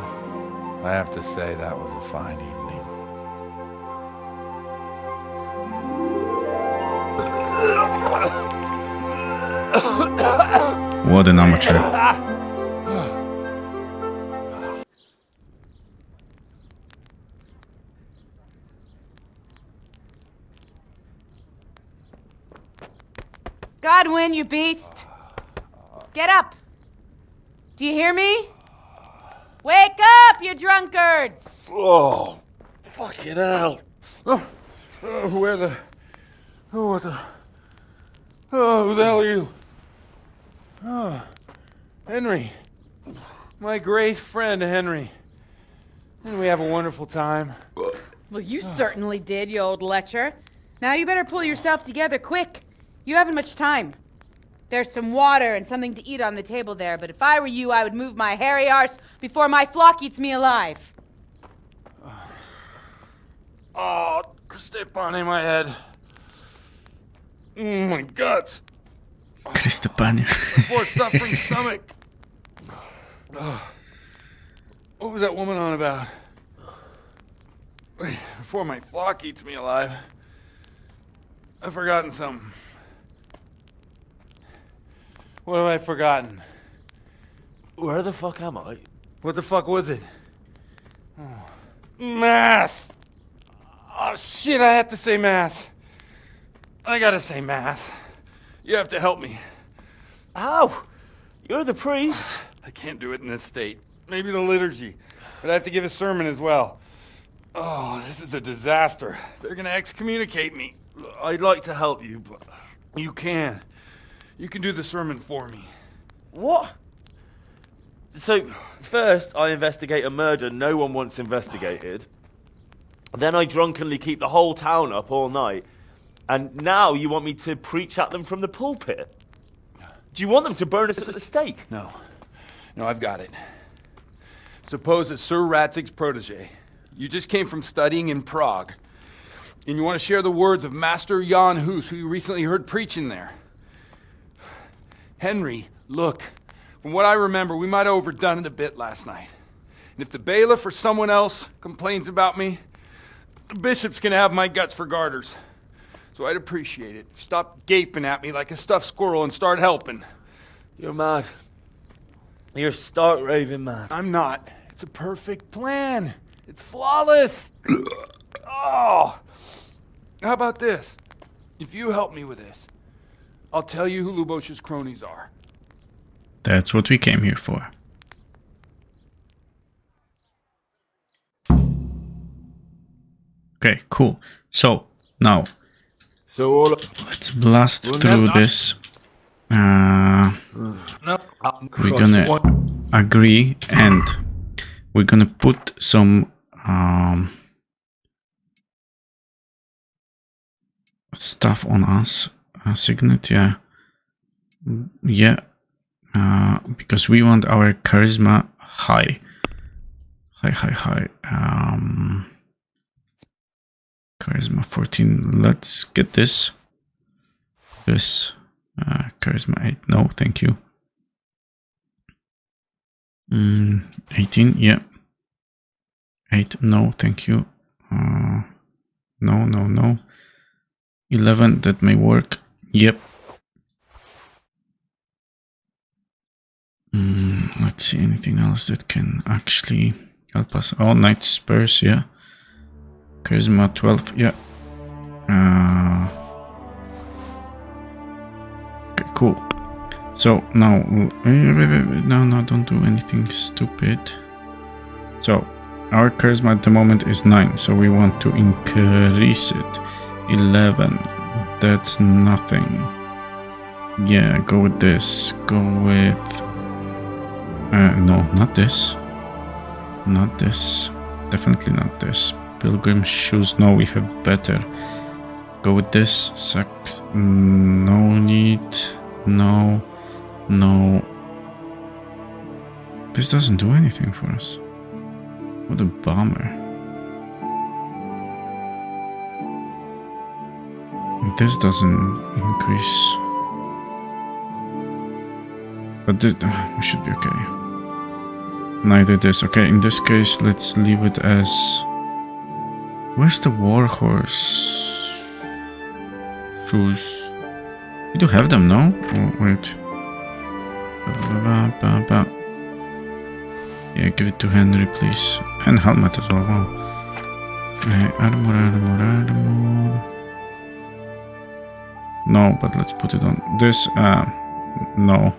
I have to say that was a fine evening. What an amateur. Godwin, you beast! Get up! Do you hear me? Wake up, you drunkards! Oh, fucking hell. Where the... Oh, what the... Oh, who the hell are you? Oh, Henry. My great friend, Henry. Didn't we have a wonderful time? Well, you certainly did, you old lecher. Now you better pull yourself together quick. You haven't much time. There's some water and something to eat on the table there, but if I were you, I would move my hairy arse before my flock eats me alive. Oh, Kristepane, my head. Oh, my guts. Kristepane. Poor suffering stomach. What was that woman on about? Wait, before my flock eats me alive. I've forgotten something. What have I forgotten? Where the fuck am I? What the fuck was it? Oh. Mass! Oh shit, I have to say mass. I gotta say mass. You have to help me. How? You're the priest. I can't do it in this state. Maybe the liturgy. But I have to give a sermon as well. Oh, this is a disaster. They're gonna excommunicate me. I'd like to help you, but... You can. You can do the sermon for me. What? So, first I investigate a murder no one wants investigated. Then I drunkenly keep the whole town up all night. And now you want me to preach at them from the pulpit? Do you want them to burn us at the stake? No. No, I've got it. Suppose as Sir Ratzig's protege, you just came from studying in Prague, and you want to share the words of Master Jan Hus, who you recently heard preaching there. Henry, look, from what I remember, we might have overdone it a bit last night. And if the bailiff or someone else complains about me, the bishop's gonna have my guts for garters. So I'd appreciate it. Stop gaping at me like a stuffed squirrel and start helping. You're mad. You're stark raving mad. I'm not. It's a perfect plan. It's flawless. Oh. How about this? If you help me with this, I'll tell you who Lubosh's cronies are. That's what we came here for. Okay, cool. So, now, let's blast through this. We're gonna agree and we're gonna put some stuff on us. Signet, yeah. Yeah. Because we want our charisma high. High. Charisma 14. Let's get this. Charisma 8. No, thank you. 18. Yeah. 8. No, thank you. No. 11. That may work. Yep. Let's see, anything else that can actually help us. Oh, Knight Spurs, yeah. Charisma 12, yeah. Okay, cool. So now, no, don't do anything stupid. So our charisma at the moment is 9, so we want to increase it. 11, that's nothing. Yeah, go with this. Go with... no, not this. Not this. Definitely not this. Pilgrim shoes. No, we have better. Go with this. No need. No. This doesn't do anything for us. What a bummer. This doesn't increase. But this, we should be okay. Neither this. Okay, in this case, let's leave it as... Where's the Warhorse shoes? We do have them, no? Oh, wait. Yeah, give it to Henry, please. And helmet as well. Wow. Armor. No, but let's put it on this. No.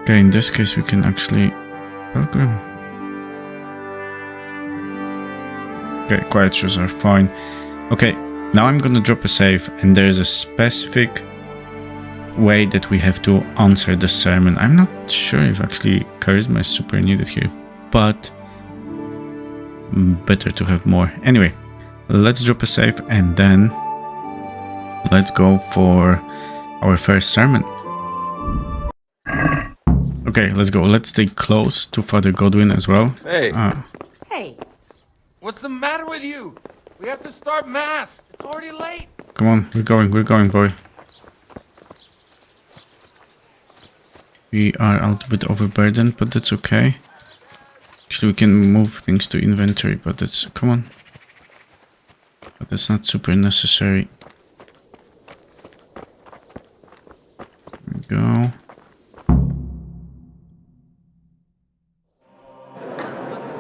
Okay, in this case we can actually... Pilgrim. Okay, quiet shoes are fine. Okay, now I'm gonna drop a save, and there's a specific way that we have to answer the sermon. I'm not sure if actually charisma is super needed here, but better to have more. Anyway, let's drop a save and then let's go for our first sermon. Okay, let's go. Let's stay close to Father Godwin as well. Hey. Hey. What's the matter with you? We have to start Mass. It's already late. Come on, we're going, boy. We are a little bit overburdened, but that's okay. Actually, we can move things to inventory, but that's... Come on. But that's not super necessary. There we go.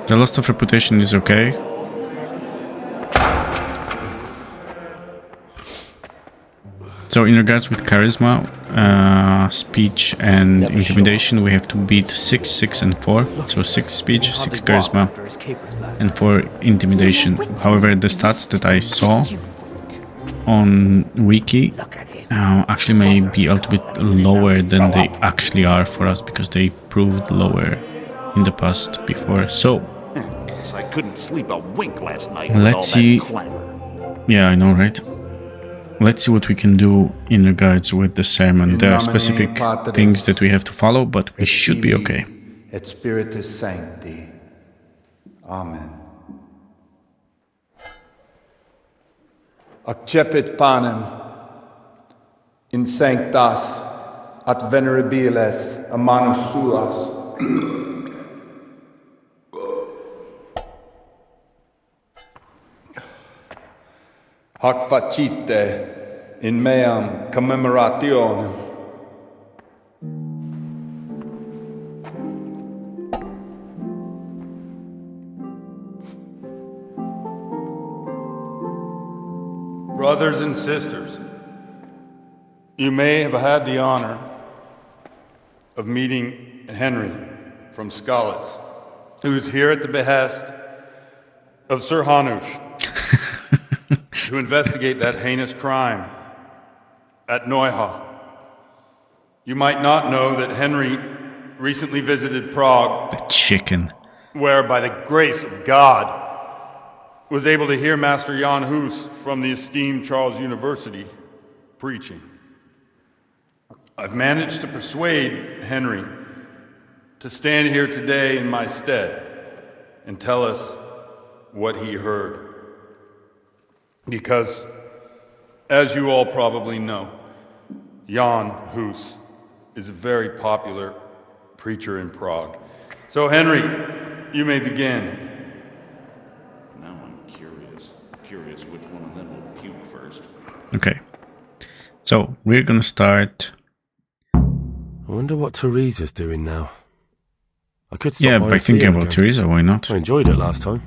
The loss of reputation is okay. So in regards with charisma, speech and intimidation, we have to beat 6, 6 and 4. So 6 speech, 6 charisma and 4 intimidation. However, the stats that I saw on Wiki actually may be a little bit lower than they actually are for us, because they proved lower in the past before. So I couldn't sleep a wink last night. Let's see. Yeah, I know, right? Let's see what we can do in regards with the sermon. There are specific things that we have to follow, but we should be okay. Et Spiritus Sancti. Amen. Accepit panem in sanctas at venerabiles a manus suas. Hac facite in meam commemorationem. Brothers and sisters, you may have had the honor of meeting Henry from Skalitz, who is here at the behest of Sir Hanush to investigate that heinous crime at Neuhof. You might not know that Henry recently visited Prague. The chicken. Where, by the grace of God, was able to hear Master Jan Hus from the esteemed Charles University preaching. I've managed to persuade Henry to stand here today in my stead and tell us what he heard. Because, as you all probably know, Jan Hus is a very popular preacher in Prague. So, Henry, you may begin. Now I'm curious which one of them will puke first. Okay. So, we're gonna start. I wonder what Teresa's doing now. I could stop by thinking about Teresa, why not? I enjoyed it last time.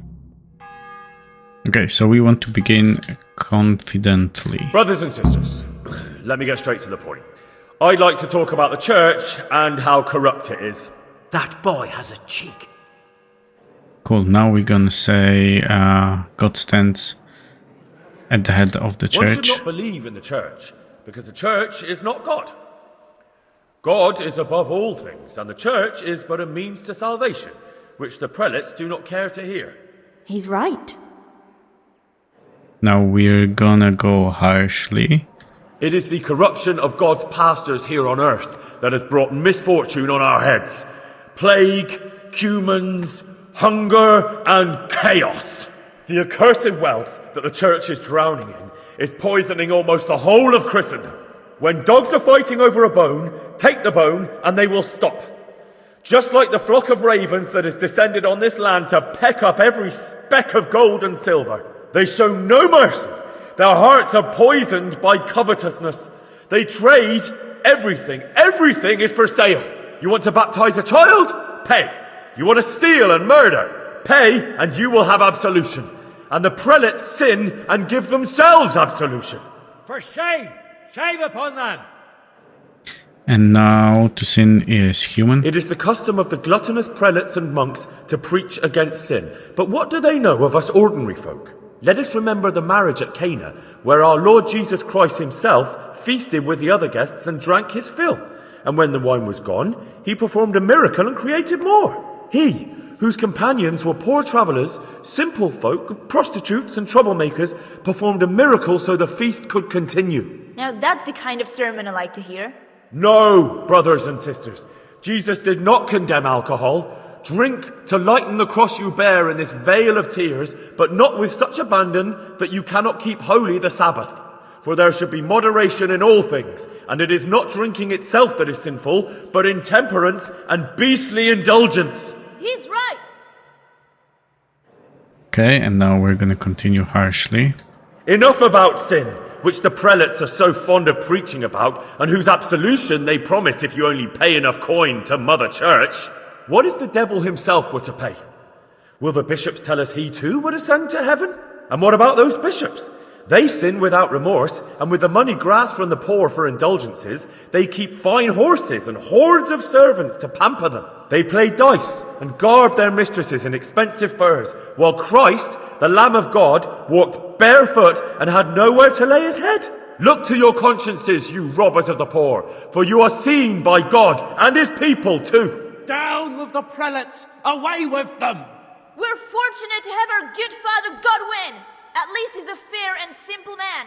Okay, so we want to begin confidently. Brothers and sisters, let me get straight to the point. I'd like to talk about the church and how corrupt it is. That boy has a cheek. Cool, now we're gonna say God stands at the head of the church. One should not believe in the church, because the church is not God. God is above all things, and the church is but a means to salvation, which the prelates do not care to hear. He's right. Now we're gonna go harshly. It is the corruption of God's pastors here on earth that has brought misfortune on our heads. Plague, cumens, hunger, and chaos. The accursed wealth that the church is drowning in is poisoning almost the whole of Christendom. When dogs are fighting over a bone, take the bone and they will stop. Just like the flock of ravens that has descended on this land to peck up every speck of gold and silver. They show no mercy. Their hearts are poisoned by covetousness. They trade everything. Everything is for sale. You want to baptize a child? Pay. You want to steal and murder? Pay, and you will have absolution. And the prelates sin and give themselves absolution. For shame! Shame upon them! And now to sin is human. It is the custom of the gluttonous prelates and monks to preach against sin. But what do they know of us ordinary folk? Let us remember the marriage at Cana, where our Lord Jesus Christ himself feasted with the other guests and drank his fill. And when the wine was gone, he performed a miracle and created more. He, whose companions were poor travellers, simple folk, prostitutes and troublemakers, performed a miracle so the feast could continue. Now that's the kind of sermon I like to hear. No, brothers and sisters, Jesus did not condemn alcohol. Drink to lighten the cross you bear in this vale of tears, but not with such abandon that you cannot keep holy the Sabbath. For there should be moderation in all things, and it is not drinking itself that is sinful, but intemperance and beastly indulgence. He's right! Okay, and now we're gonna continue harshly. Enough about sin, which the prelates are so fond of preaching about, and whose absolution they promise if you only pay enough coin to Mother Church. What if the devil himself were to pay? Will the bishops tell us he too would ascend to heaven? And what about those bishops? They sin without remorse, and with the money grasped from the poor for indulgences, they keep fine horses and hordes of servants to pamper them. They play dice and garb their mistresses in expensive furs, while Christ, the Lamb of God, walked barefoot and had nowhere to lay his head. Look to your consciences, you robbers of the poor, for you are seen by God and his people too. Down with the prelates! Away with them! We're fortunate to have our good father Godwin! At least he's a fair and simple man.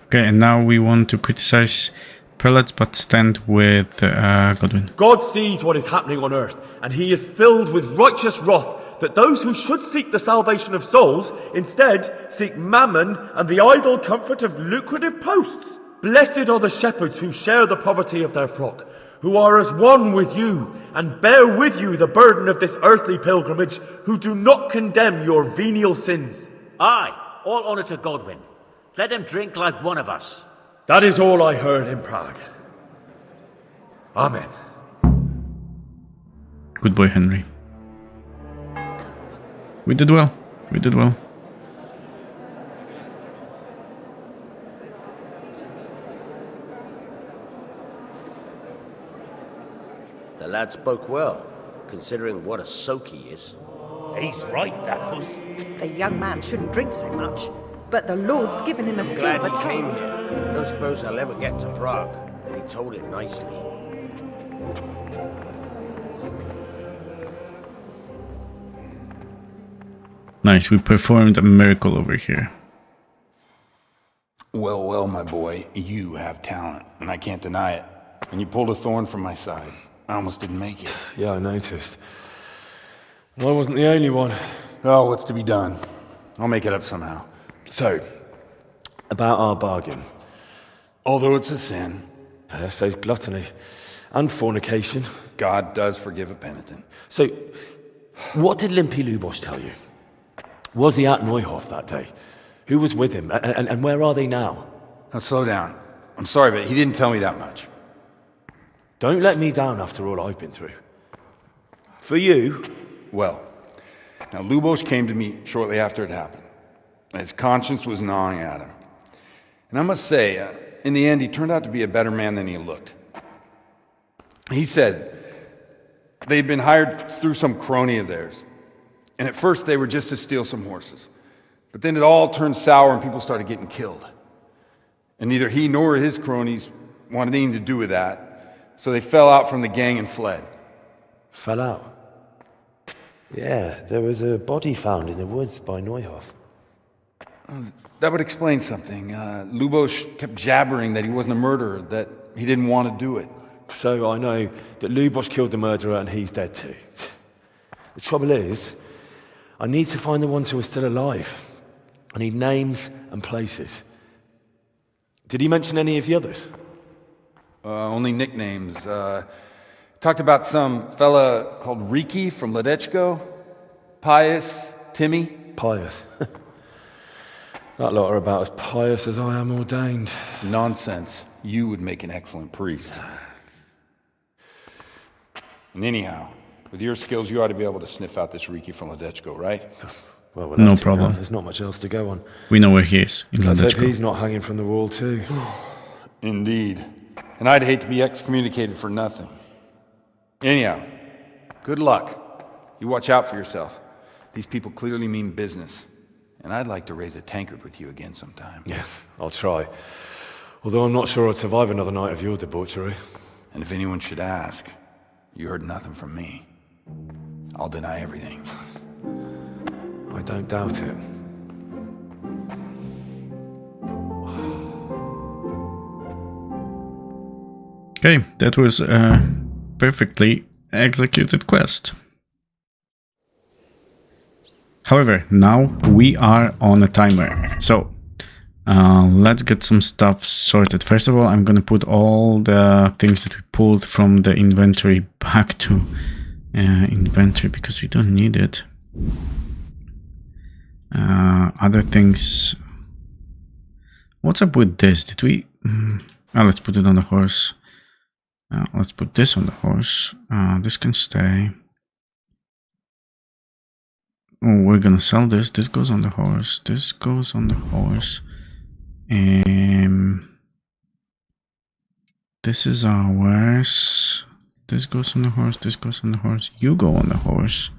Okay, and now we want to criticize prelates but stand with Godwin. God sees what is happening on earth, and he is filled with righteous wrath that those who should seek the salvation of souls instead seek mammon and the idle comfort of lucrative posts. Blessed are the shepherds who share the poverty of their flock, who are as one with you and bear with you the burden of this earthly pilgrimage, who do not condemn your venial sins. Aye, all honour to Godwin. Let him drink like one of us. That is all I heard in Prague. Amen. Good boy, Henry. We did well. We did well. The lad spoke well, considering what a soak he is. He's right, that huss. The young man shouldn't drink so much, but the Lord's given him a Glad silver he came tongue. here. I don't suppose I'll ever get to Prague, and he told it nicely. Nice, we performed a miracle over here. Well, well, my boy, you have talent, and I can't deny it. And you pulled a thorn from my side. I almost didn't make it. Yeah, I noticed. And I wasn't the only one. Oh, what's to be done? I'll make it up somehow. So, about our bargain. Although it's a sin. So gluttony and fornication. God does forgive a penitent. So, what did Limpy Lubosh tell you? Was he at Neuhof that day? Who was with him? And where are they now? Now slow down. I'm sorry, but he didn't tell me that much. Don't let me down after all I've been through. For you... Well, now Lubosh came to me shortly after it happened. His conscience was gnawing at him. And I must say, in the end, he turned out to be a better man than he looked. He said they'd been hired through some crony of theirs. And at first they were just to steal some horses. But then it all turned sour and people started getting killed. And neither he nor his cronies wanted anything to do with that. So they fell out from the gang and fled. Fell out? Yeah, there was a body found in the woods by Neuhof. That would explain something. Lubosh kept jabbering that he wasn't a murderer, that he didn't want to do it. So I know that Lubosh killed the murderer and he's dead too. The trouble is, I need to find the ones who are still alive. I need names and places. Did he mention any of the others? Only nicknames. Talked about some fella called Riki from Ledechko. Pious, Timmy. Pious. That lot are about as pious as I am ordained. Nonsense. You would make an excellent priest. And anyhow, with your skills, you ought to be able to sniff out this Riki from Ledechko, right? Well, no problem. There's not much else to go on. We know where he is, in Let's hope Ledechko. he's not hanging from the wall too. Indeed. And I'd hate to be excommunicated for nothing. Anyhow, good luck. You watch out for yourself. These people clearly mean business. And I'd like to raise a tankard with you again sometime. Yeah, I'll try. Although I'm not sure I'd survive another night of your debauchery. And if anyone should ask, you heard nothing from me. I'll deny everything. I don't doubt it. Okay, that was a perfectly executed quest. However, now we are on a timer. So, let's get some stuff sorted. First of all, I'm gonna put all the things that we pulled from the inventory back to inventory because we don't need it. Other things. What's up with this? Did we? Let's put it on the horse. Let's put this on the horse. This can stay. Oh, we're gonna sell this. This goes on the horse. This goes on the horse. This is ours. This goes on the horse. This goes on the horse. You go on the horse.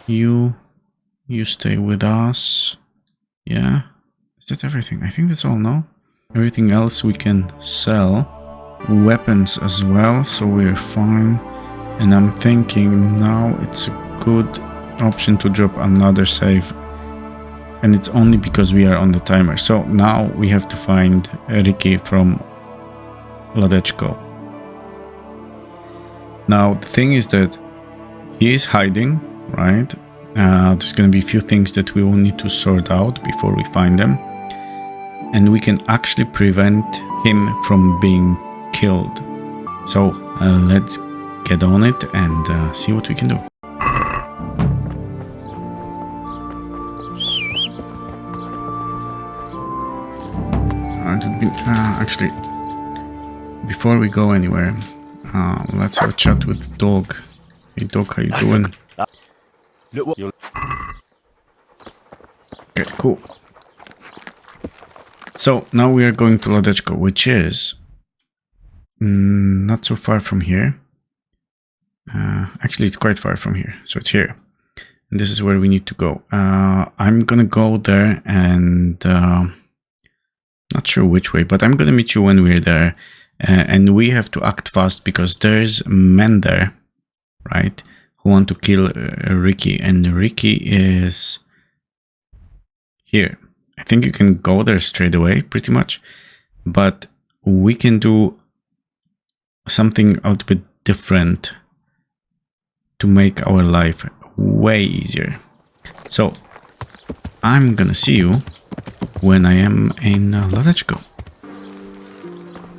You stay with us. Yeah. Is that everything? I think that's all, no? Everything else we can sell. Weapons as well, so we're fine. And I'm thinking now it's a good option to drop another save. And it's only because we are on the timer. So now we have to find Riki from Ledechko. Now the thing is that he is hiding, right? There's going to be a few things that we will need to sort out before we find them. And we can actually prevent him from being killed. So let's get on it and see what we can do. It would be, actually, before we go anywhere, let's have a chat with the dog. Hey dog, how you doing? Okay, cool. So now we are going to Ledechko, which is not so far from here. Actually, it's quite far from here, so it's here. And this is where we need to go. I'm gonna go there and not sure which way, but I'm gonna meet you when we're there. And we have to act fast because there's men there, right, who want to kill Riki, and Riki is here. I think you can go there straight away, pretty much, but we can do something a little bit different to make our life way easier. So I'm gonna see you when I am in Ledechko.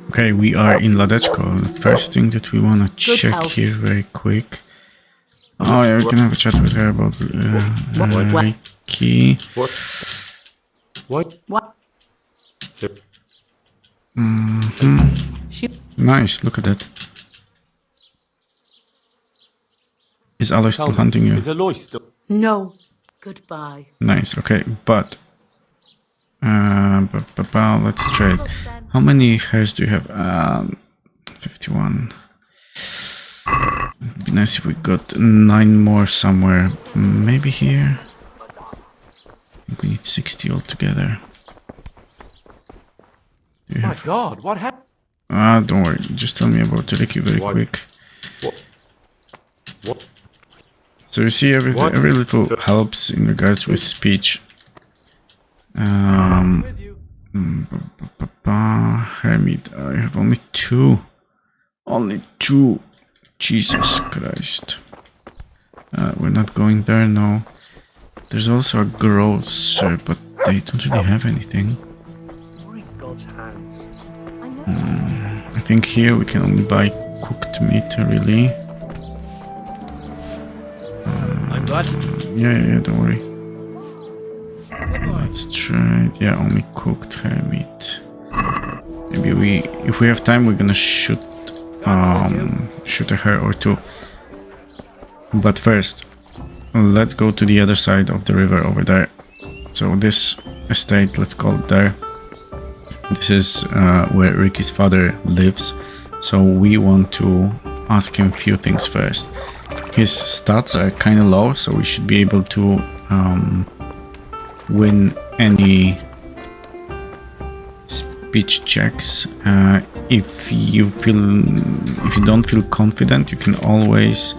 Okay, we are in Ledechko. The first thing that we want to check here very quick. Oh yeah, we can have a chat with her about Riki. What? Nice, look at that. Is Aloy still hunting you? Is Aloy still? No. Goodbye. Nice, okay, but let's trade. How many hairs do you have? 51. It'd be nice if we got 9 more somewhere. Maybe here. I think we need 60 altogether. My God, what happened? Don't worry. Just tell me about Riki very quick. What? So you see, every little helps in regards with speech. Hermit, I have only 2. Only 2. Jesus Christ. We're not going there, no. There's also a grocer, but they don't really have anything. We're in God's hands. think here we can only buy cooked meat, really. I'm glad to... Yeah, don't worry. Let's try it. Yeah, only cooked hare meat. Maybe if we have time, we're gonna shoot a hare or two. But first, let's go to the other side of the river over there. So this estate, let's call it there. This is where Ricky's father lives. So we want to ask him a few things first. His stats are kind of low, so we should be able to win any speech checks. If you don't feel confident, you can always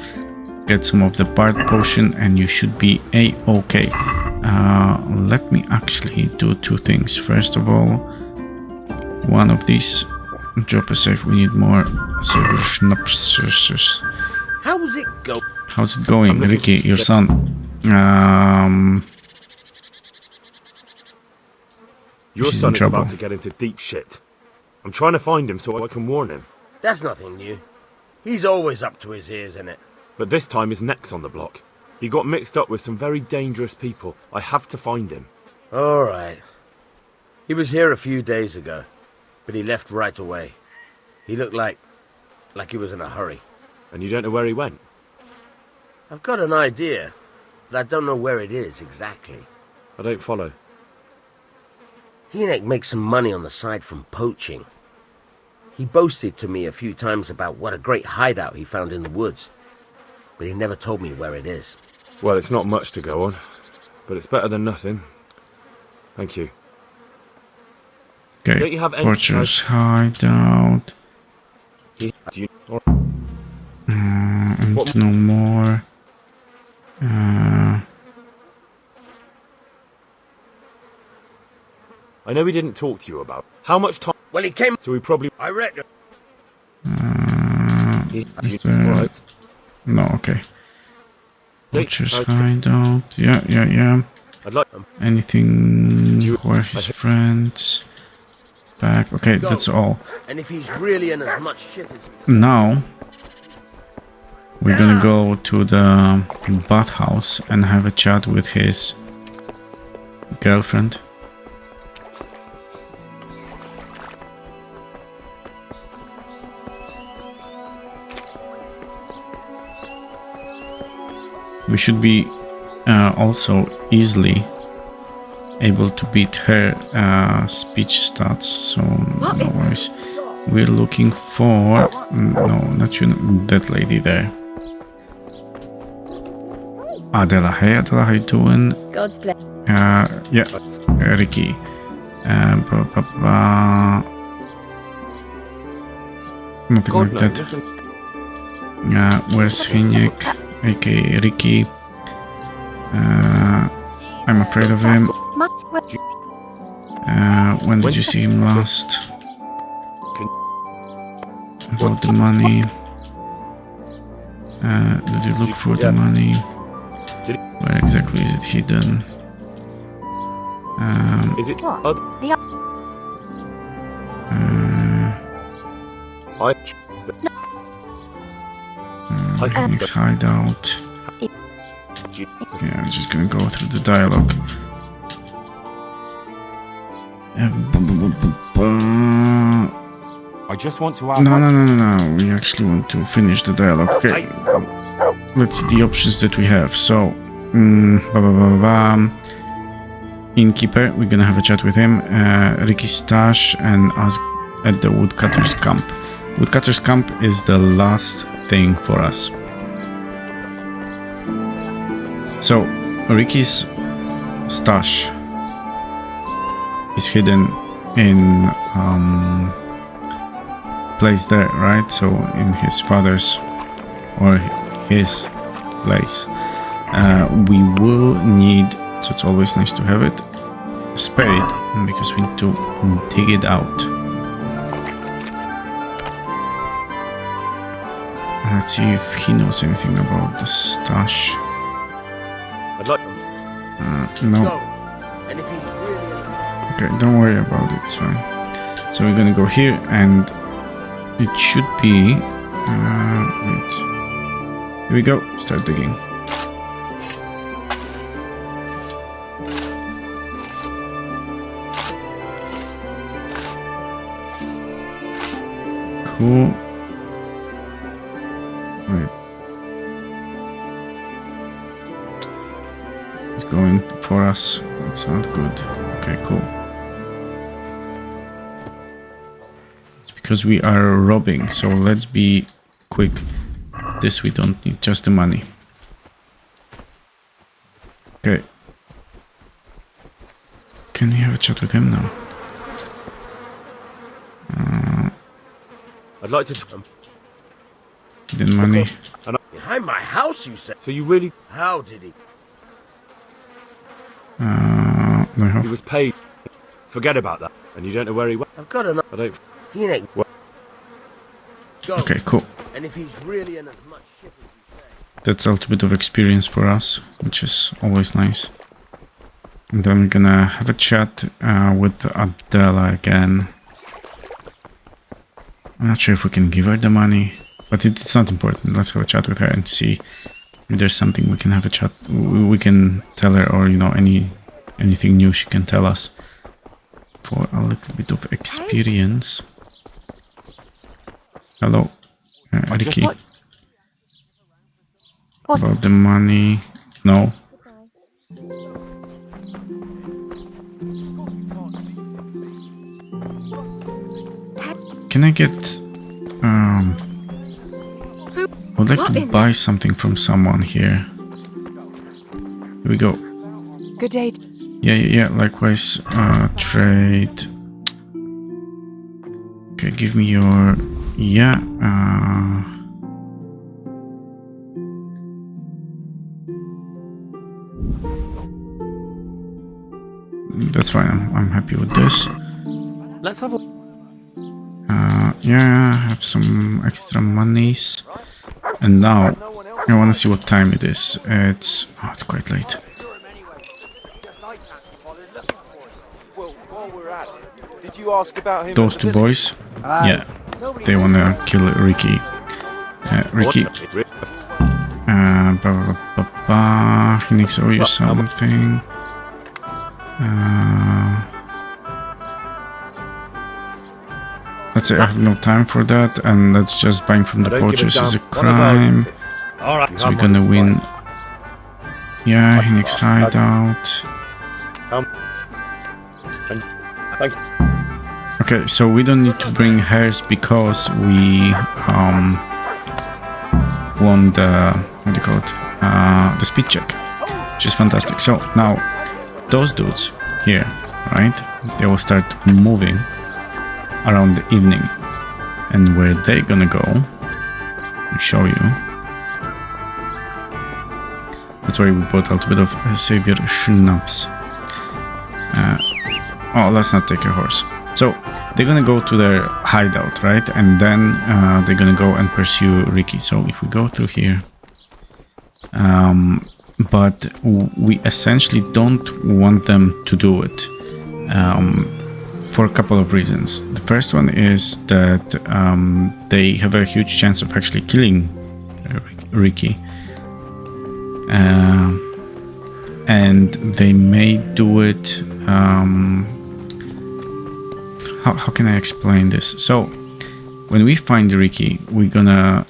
get some of the part potion and you should be a-okay. Let me actually do two things. First of all, one of these, drop a save. We need more save schnapps. How's it go? How's it going, Ricky, your son? Your He's son in is trouble. about to get into deep shit. I'm trying to find him so I can warn him. That's nothing new. He's always up to his ears in it. But this time his neck's on the block. He got mixed up with some very dangerous people. I have to find him. All right. He was here a few days ago, but he left right away. He looked like he was in a hurry. And you don't know where he went? I've got an idea, but I don't know where it is exactly. I don't follow. Hynek makes some money on the side from poaching. He boasted to me a few times about what a great hideout he found in the woods, but he never told me where it is. Well, it's not much to go on, but it's better than nothing. Thank you. Okay, Don't you have any Butcher's hideout. And no more. I know we didn't talk to you about how much time. Well, he came. So we probably. I reckon. Is there... Right. No, okay. Butcher's hideout. Yeah. I'd like. Anything? Who are his friends? Back. Okay, that's all. And if he's really in as much shit as... Now we're gonna go to the bathhouse and have a chat with his girlfriend. We should be also easily able to beat her speech stats, so no worries. We're looking for... no, not you, that lady there. Adela. Hey Adela, how you doing? God's bless. Yeah, Ricky. Nothing like that. Where's Hynek, aka Ricky? I'm afraid of him. When did you see him last? About the money. Did you look for the money? Where exactly is it hidden? Is it Hynek's hideout. Yeah, I'm just gonna go through the dialogue. I just want to ask. No. We actually want to finish the dialogue. Okay. Let's see the options that we have. So, Innkeeper, we're gonna have a chat with him. Ricky's stash and ask at the woodcutter's camp. Woodcutter's camp is the last thing for us. So, Ricky's stash is hidden in place there, right? So in his father's or his place. We will need, so it's always nice to have it, a spade, because we need to dig it out. Let's see if he knows anything about the stash. I'd like no. Okay, don't worry about it, it's fine. So we're gonna go here and it should be... wait. Here we go. Start digging. Cool. Wait. It's going for us. It's not good. Okay, cool. It's because we are robbing, so let's be quick. This we don't need, just the money. Okay. Can we have a chat with him now? I'd like to... The money. Behind my house, you said? So you really... How did he? No. He was paid. Forget about that. And you don't know where he went. I've got enough. I don't... He ain't... Okay, cool. And if he's really in as much shit as you say... That's a little bit of experience for us, which is always nice. And then we're gonna have a chat with Adela again. I'm not sure if we can give her the money, but it's not important. Let's have a chat with her and see if there's something we can have a chat. We can tell her, or you know, anything new she can tell us for a little bit of experience. Hello, Ricky. About the money? No. Can I get... I would like to buy something from someone here. Here we go. Good day. Yeah, likewise, trade. Okay, give me your... Yeah, that's fine, I'm happy with this. Let's have a... Yeah, I have some extra monies. And now, I want to see what time it is. It's quite late. Did you ask about him? Those two boys? Yeah, they want to kill Ricky. Ricky. He needs to owe you something. Let's say I have no time for that, and that's just buying from the poachers is a crime. So we're gonna win. Yeah, Phoenix hideout. Okay, so we don't need to bring hairs because we won the, what do you call it, the speed check, which is fantastic. So now those dudes here, right, they will start moving around the evening, and where they're gonna go, I'll show you. That's why we bought a little bit of Savior Schnapps. Oh, let's not take a horse. So they're gonna go to their hideout, right? And then they're gonna go and pursue Ricky. So if we go through here, but we essentially don't want them to do it for a couple of reasons. The first one is that they have a huge chance of actually killing Ricky, and they may do it. How can I explain this? So, when we find Ricky, we're gonna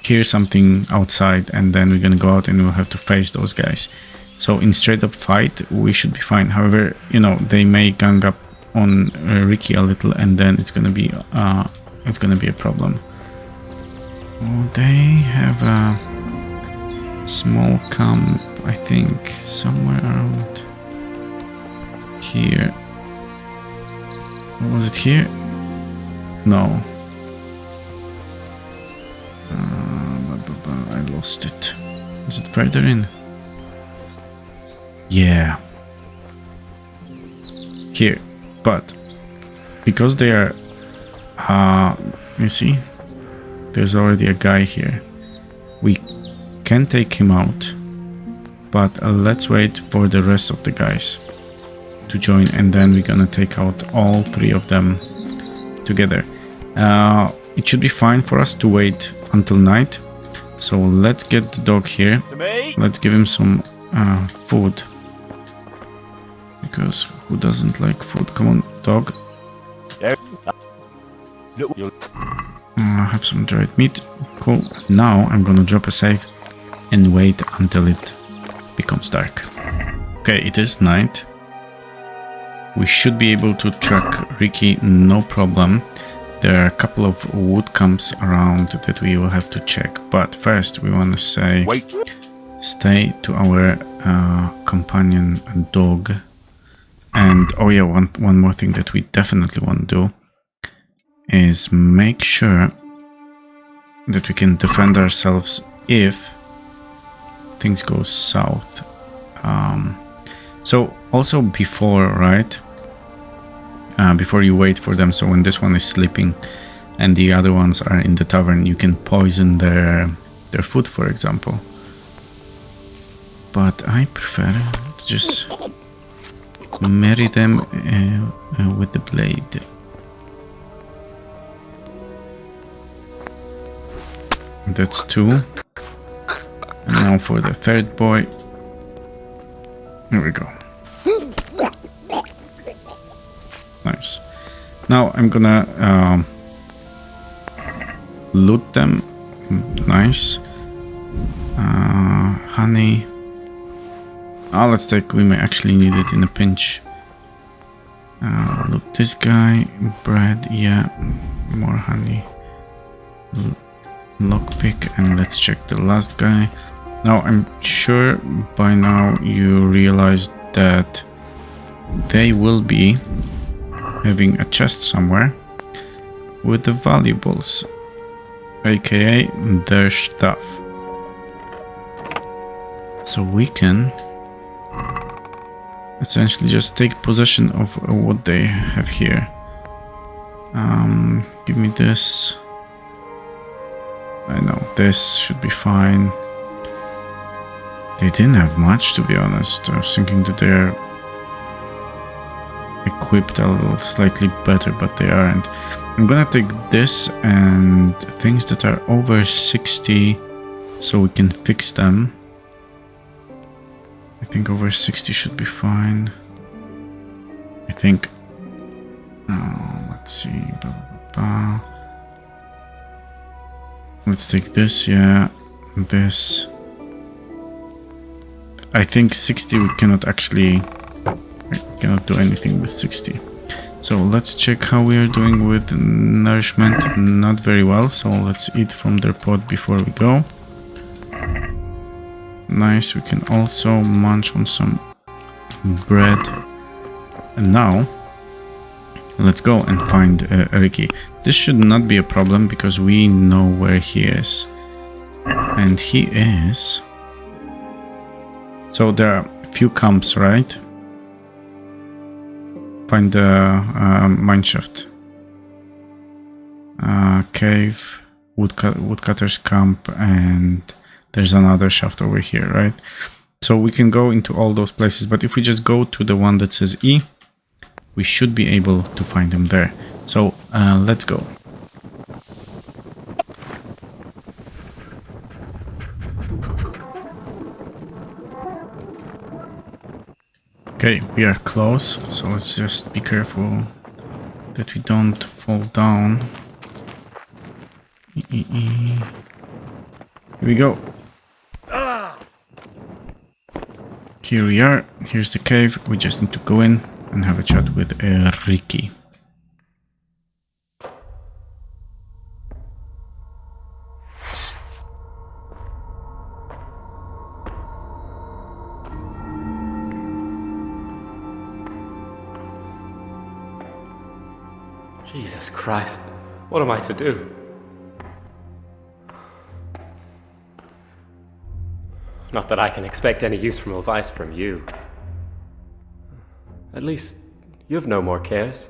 hear something outside, and then we're gonna go out and we'll have to face those guys. So, in straight up fight, we should be fine. However, you know, they may gang up on Ricky a little, and then it's gonna be a problem. Oh, they have a small camp, I think, somewhere around here. Was it here? No. I lost it. Is it further in? Yeah. Here. But because they are... you see? There's already a guy here. We can take him out. But let's wait for the rest of the guys to join, and then we're gonna take out all three of them together. It should be fine for us to wait until night. So let's get the dog here. Let's give him some food. Because who doesn't like food? Come on, dog. Have some dried meat. Cool. Now I'm gonna drop a save and wait until it becomes dark. Okay, it is night. We should be able to track Ricky, no problem. There are a couple of wood camps around that we will have to check. But first we want to say stay to our companion dog. And oh yeah, one more thing that we definitely want to do is make sure that we can defend ourselves if things go south. So also before, right? Before you wait for them, so when this one is sleeping and the other ones are in the tavern, you can poison their food, for example. But I prefer to just marry them with the blade. That's 2. And now for the third boy. Here we go. Nice. Now I'm gonna loot them. Nice. Honey. Let's take, we may actually need it in a pinch. Loot this guy. Bread, yeah. More honey. Lockpick, and let's check the last guy. Now I'm sure by now you realized that they will be having a chest somewhere with the valuables, aka their stuff. So we can essentially just take possession of what they have here. Give me this. I know, this should be fine. They didn't have much, to be honest. I was thinking that they're equipped a little slightly better, but they aren't. I'm gonna take this and things that are over 60 so we can fix them. I think over 60 should be fine. I think. Let's see. Let's take this, yeah. This. I think 60 we cannot actually. Cannot do anything with 60. So let's check how we are doing with nourishment. Not very well, so let's eat from their pot before we go. Nice, we can also munch on some bread. And now let's go and find Ricky. This should not be a problem because we know where he is. And he is... So there are a few camps, right? Find the mineshaft. Cave, woodcutter's camp, and there's another shaft over here, right? So we can go into all those places, but if we just go to the one that says E, we should be able to find them there. So let's go. Okay, we are close, so let's just be careful that we don't fall down. Here we go. Here we are. Here's the cave. We just need to go in and have a chat with Ricky. Jesus Christ, what am I to do? Not that I can expect any useful advice from you. At least, you have no more cares.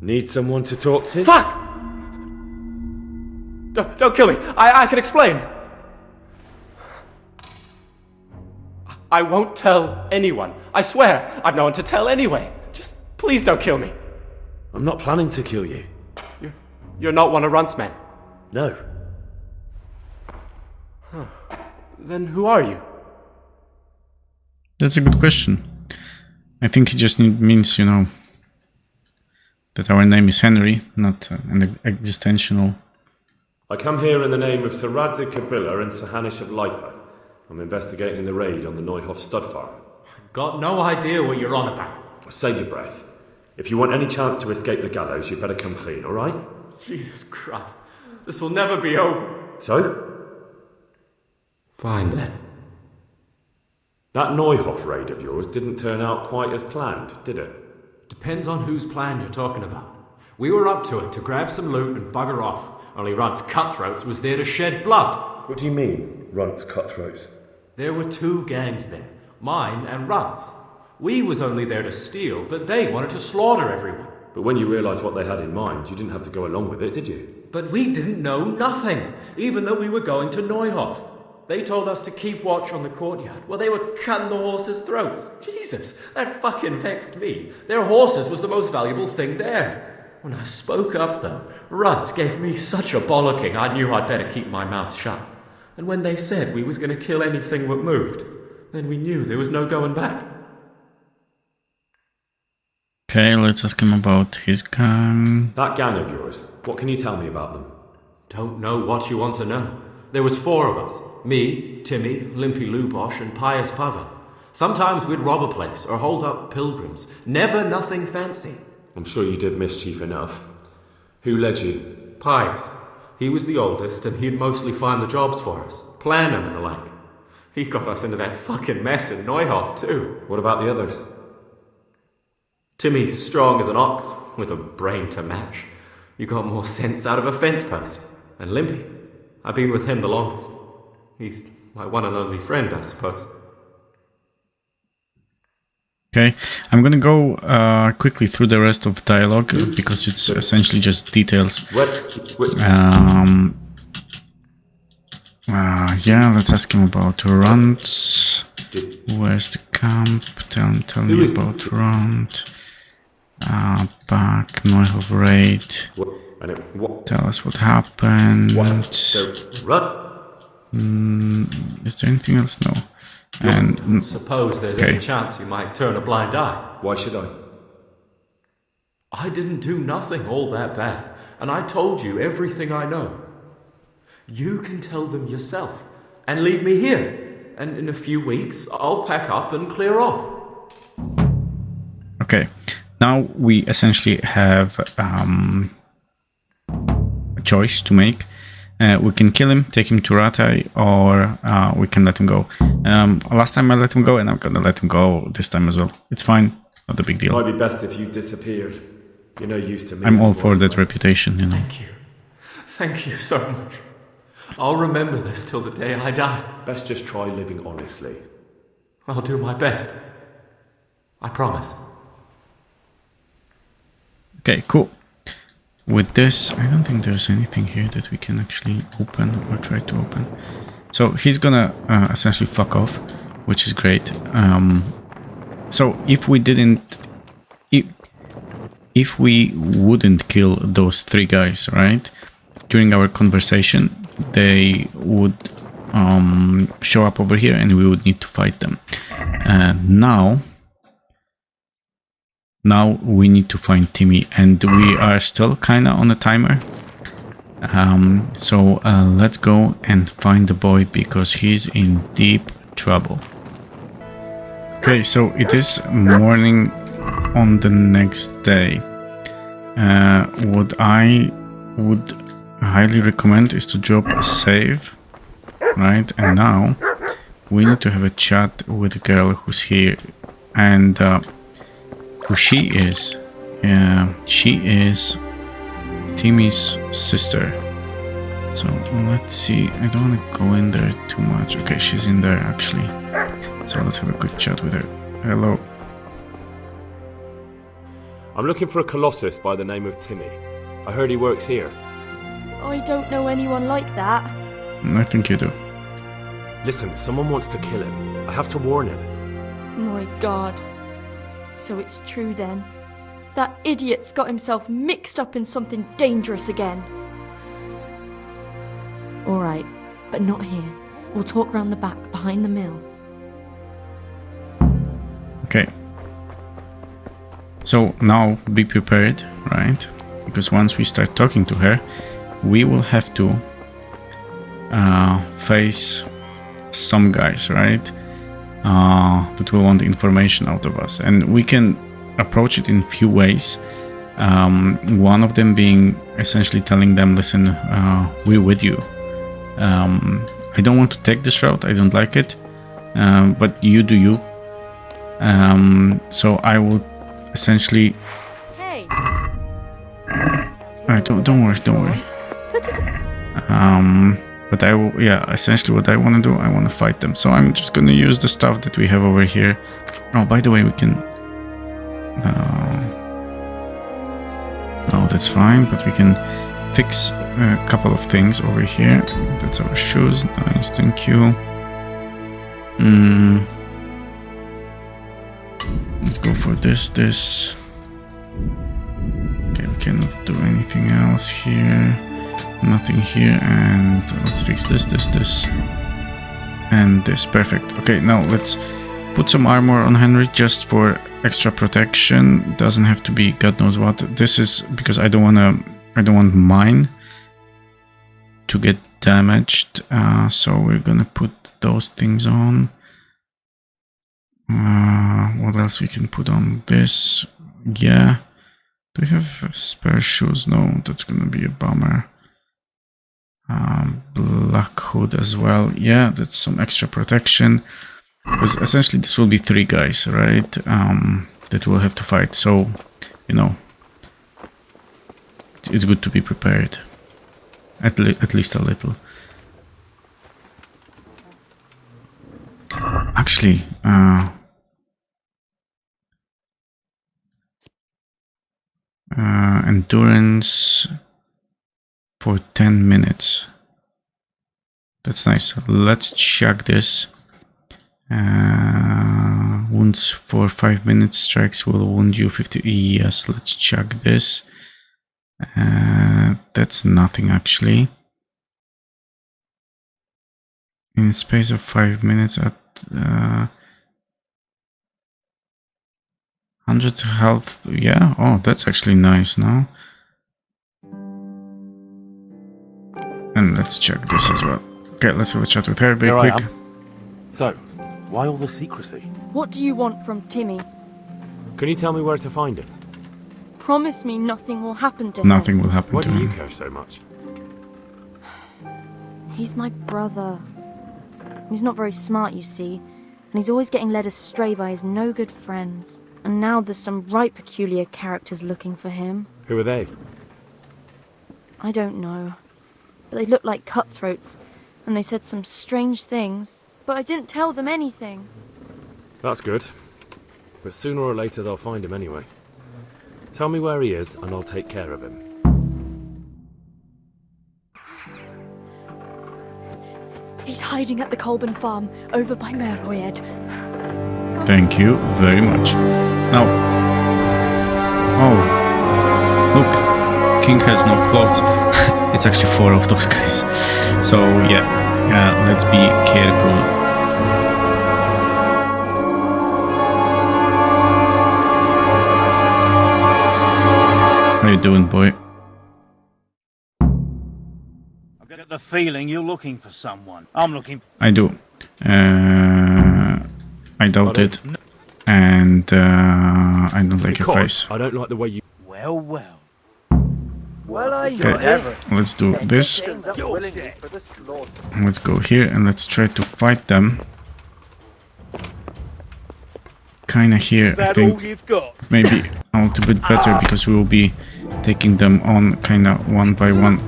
Need someone to talk to? Fuck! Don't kill me. I can explain. I won't tell anyone. I swear, I've no one to tell anyway. Just please don't kill me. I'm not planning to kill you. You're not one of Runt's men? No. Huh. Then who are you? That's a good question. I think it just means, you know, that our name is Henry, not an existential. I come here in the name of Sir Radzig Kabila and Sir Hanish of Lipa. I'm investigating the raid on the Neuhof stud farm. Got no idea what you're on about. Save your breath. If you want any chance to escape the gallows, you'd better come clean, alright? Jesus Christ. This will never be over. So? Fine then. That Neuhof raid of yours didn't turn out quite as planned, did it? Depends on whose plan you're talking about. We were up to it to grab some loot and bugger off. Only Runt's cutthroats was there to shed blood. What do you mean, Runt's cutthroats? There were two gangs there, mine and Runt's. We was only there to steal, but they wanted to slaughter everyone. But when you realised what they had in mind, you didn't have to go along with it, did you? But we didn't know nothing, even though we were going to Neuhof. They told us to keep watch on the courtyard while they were cutting the horses' throats. Jesus, that fucking vexed me. Their horses was the most valuable thing there. When I spoke up, though, Runt gave me such a bollocking I knew I'd better keep my mouth shut. And when they said we was going to kill anything that moved, then we knew there was no going back. Okay, let's ask him about his gang. That gang of yours, what can you tell me about them? Don't know what you want to know. There was 4 of us. Me, Timmy, Limpy Lubosh, and Pius Pavel. Sometimes we'd rob a place or hold up pilgrims. Never nothing fancy. I'm sure you did mischief enough. Who led you? Pius. He was the oldest, and he'd mostly find the jobs for us. Plan them and the like. He got us into that fucking mess in Neuhof, too. What about the others? Timmy's strong as an ox, with a brain to match. You got more sense out of a fence post. And Limpy, I've been with him the longest. He's my one and only friend, I suppose. Okay, I'm gonna go quickly through the rest of dialogue because it's essentially just details. Yeah, let's ask him about Runt. Where's the camp? Tell me about Runt. Back, Neuhof raid. Tell us what happened. Is there anything else? No. And suppose there's any chance you might turn a blind eye. Why should I? I didn't do nothing all that bad, and I told you everything I know. You can tell them yourself, and leave me here, and in a few weeks I'll pack up and clear off. Okay, now we essentially have a choice to make. We can kill him, take him to Ratai, or we can let him go. Last time I let him go, and I'm gonna let him go this time as well. It's fine, not a big deal. Might be best if you disappeared. You're no use to me. I'm all for that reputation, you know. Thank you. Thank you so much. I'll remember this till the day I die. Best just try living honestly. I'll do my best. I promise. Okay, cool. With this, I don't think there's anything here that we can actually open or try to open. So he's gonna essentially fuck off, which is great. So if we didn't... If we wouldn't kill those 3 guys, right? During our conversation, they would show up over here and we would need to fight them. Now we need to find Timmy, and we are still kind of on a timer. So let's go and find the boy because he's in deep trouble. Okay, so it is morning on the next day. What I would highly recommend is to drop a save, right? And now we need to have a chat with the girl who's here, and who she is. She is Timmy's sister. So let's see. I don't want to go in there too much. Okay, she's in there actually. So let's have a quick chat with her. Hello. I'm looking for a colossus by the name of Timmy. I heard he works here. I don't know anyone like that. I think you do. Listen, someone wants to kill him. I have to warn him. My God. So it's true then. That idiot's got himself mixed up in something dangerous again. All right, but not here. We'll talk round the back, behind the mill. Okay. So now be prepared, right? Because once we start talking to her, we will have to face some guys, right? That will want information out of us. And we can approach it in few ways. One of them being essentially telling them, listen, we're with you. I don't want to take this route, I don't like it, but you do you. So I will essentially... Hey. Don't worry. But I will, yeah, essentially what I want to do, I want to fight them. So I'm just going to use the stuff that we have over here. Oh, by the way, we can... no, that's fine, but we can fix a couple of things over here. That's our shoes. Nice, thank you. Let's go for this. Okay, we cannot do anything else here. Nothing here, and let's fix this, and this. Perfect. Okay, now let's put some armor on Henry just for extra protection. Doesn't have to be God knows what. This is because I don't want mine to get damaged. So we're gonna put those things on. What else we can put on this? Yeah. Do we have spare shoes? No, that's gonna be a bummer. Black hood as well. Yeah, that's some extra protection. Because essentially this will be 3 guys, right? That we'll have to fight. So, you know, it's good to be prepared. At least a little. Actually, endurance for 10 minutes. That's nice. Let's check this. Wounds for 5 minutes. Strikes will wound you 50. Yes, let's check this. That's nothing actually. In a space of 5 minutes at 100 health. Yeah, oh, that's actually nice now. And let's check this as well. Okay, let's have a chat with her very quick. So, why all the secrecy? What do you want from Timmy? Can you tell me where to find him? Promise me nothing will happen to him. Nothing will happen to him. Why do you care so much? He's my brother. He's not very smart, you see, and he's always getting led astray by his no-good friends. And now there's some right peculiar characters looking for him. Who are they? I don't know. But they looked like cutthroats, and they said some strange things. But I didn't tell them anything. That's good. But sooner or later they'll find him anyway. Tell me where he is, and I'll take care of him. He's hiding at the Colburn farm, over by Merroyed. Thank you very much. Now, oh, look, King has no clothes. It's actually 4 of those guys. So yeah, let's be careful. How you doing, boy? I've got the feeling you're looking for someone. I'm looking. I do. I doubt it. And I don't like your face. I don't like the way you... Well. Okay, let's do this. Let's go here and let's try to fight them. Kinda here, I think. Maybe a little bit better because we will be taking them on kinda one by one.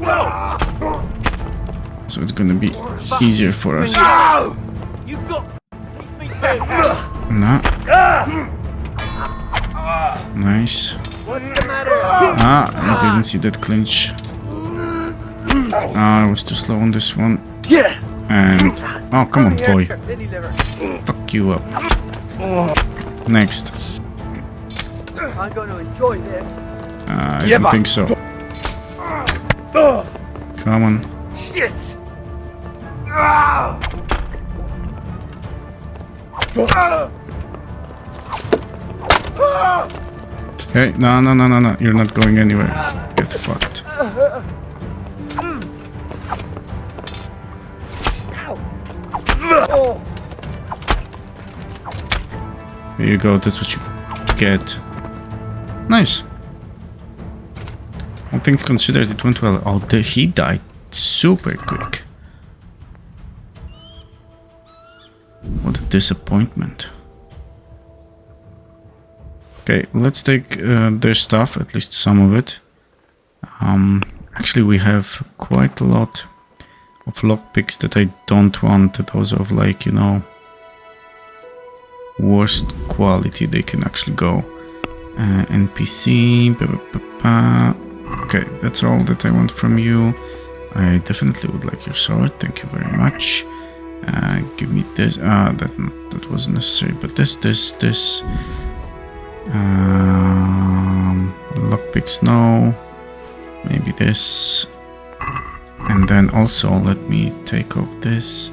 So it's gonna be easier for us. Nah. Nice. I didn't see that clinch. I was too slow on this one. And oh, come on, boy. Fuck you up. Next. I'm going to enjoy this. I don't think so. Come on. Shit! Okay, no. You're not going anywhere. Get fucked. There you go, that's what you get. Nice. All things considered, it went well. Oh, he died super quick. What a disappointment. Okay, let's take their stuff, at least some of it. Actually, we have quite a lot of lockpicks that I don't want. Those of, like, you know, worst quality. They can actually go. NPC. Okay, that's all that I want from you. I definitely would like your sword. Thank you very much. Give me this. That wasn't necessary. But this. Lockpicks, no. Maybe this. And then also let me take off this,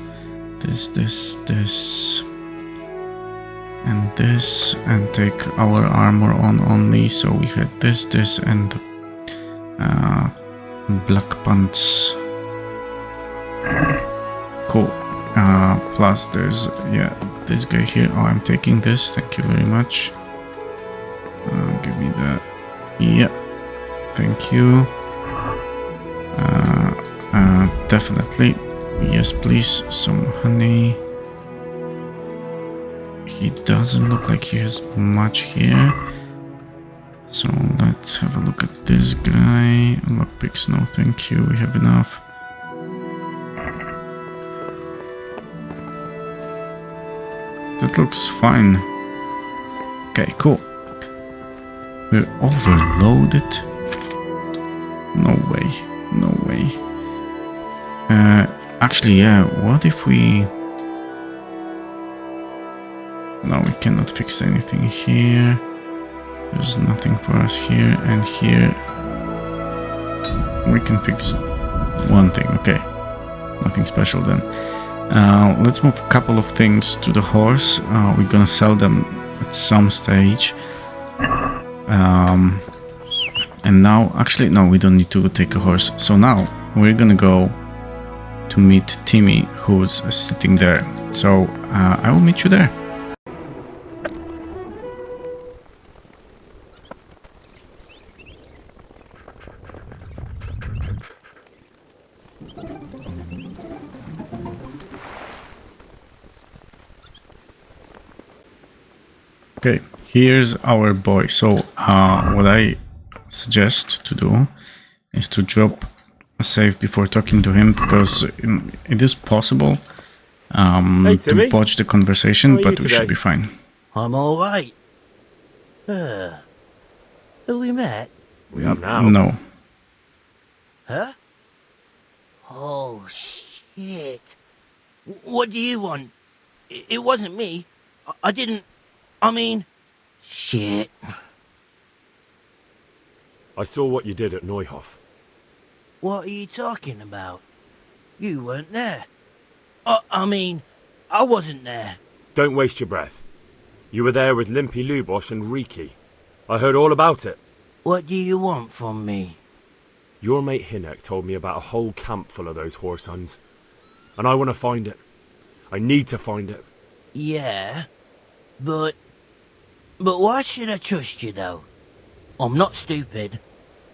and this, and take our armor on only. So we had this, and black pants. Cool. Plus there's, yeah, this guy here. Oh, I'm taking this. Thank you very much. Give me that. Yeah. Thank you. Definitely. Yes, please. Some honey. He doesn't look like he has much here. So let's have a look at this guy. Lockpicks, no thank you. We have enough. That looks fine. Okay, cool. We're overloaded. No way. No way. Actually, yeah, what if we... No, we cannot fix anything here. There's nothing for us here, and here we can fix one thing. Okay, nothing special then. Let's move a couple of things to the horse. We're gonna sell them at some stage. And now, actually, no, we don't need to take a horse. So now we're gonna go to meet Timmy, who's sitting there. So I will meet you there. Okay, here's our boy. So what I suggest to do is to drop a save before talking to him, because it is possible to botch the conversation, but we should be fine. I'm all right. Have we met? We have now. No. Huh? Oh, shit. What do you want? It wasn't me. I didn't... I mean... Shit. I saw what you did at Neuhof. What are you talking about? You weren't there. I mean, I wasn't there. Don't waste your breath. You were there with Limpy Lubosh and Riki. I heard all about it. What do you want from me? Your mate Hinek told me about a whole camp full of those horse huns. And I want to find it. I need to find it. Yeah, but why should I trust you, though? I'm not stupid.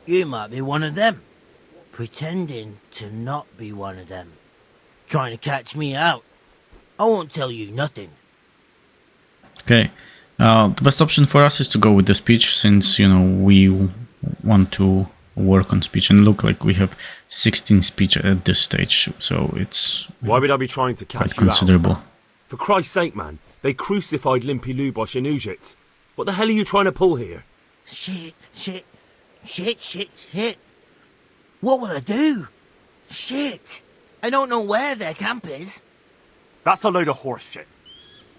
You might be one of them. Pretending to not be one of them. Trying to catch me out. I won't tell you nothing. Okay. The best option for us is to go with the speech, since, you know, we want to work on speech, and look like we have 16 speech at this stage, so it's... Why would I be trying to catch quite you considerable. out? For Christ's sake, man. They crucified Limpy Lubosh and Uzhitz. What the hell are you trying to pull here? Shit. What will I do? Shit. I don't know where their camp is. That's a load of horse shit.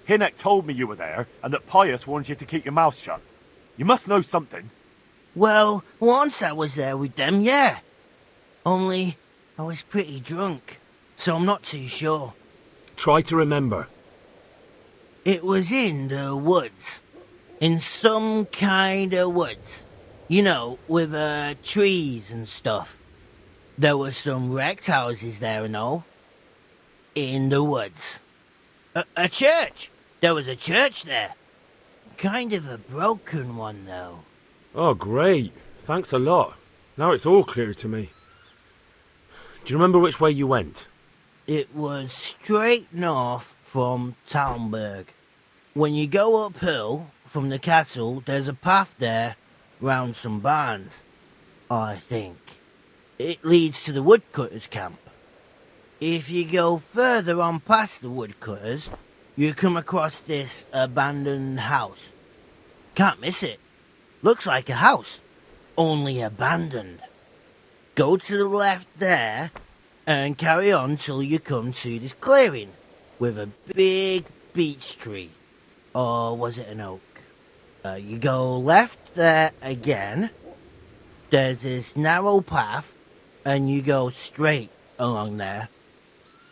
Hinek told me you were there, and that Pius warned you to keep your mouth shut. You must know something. Well, once I was there with them, yeah. Only, I was pretty drunk, so I'm not too sure. Try to remember. It was in the woods. In some kind of woods. You know, with trees and stuff. There were some wrecked houses there and all. In the woods. A church! There was a church there. Kind of a broken one, though. Oh, great. Thanks a lot. Now it's all clear to me. Do you remember which way you went? It was straight north from Talmberg. When you go uphill from the castle, there's a path there round some barns, I think. It leads to the woodcutters' camp. If you go further on past the woodcutters, you come across this abandoned house. Can't miss it. Looks like a house, only abandoned. Go to the left there and carry on till you come to this clearing with a big beech tree. Or was it an oak? You go left there again. There's this narrow path and you go straight along there.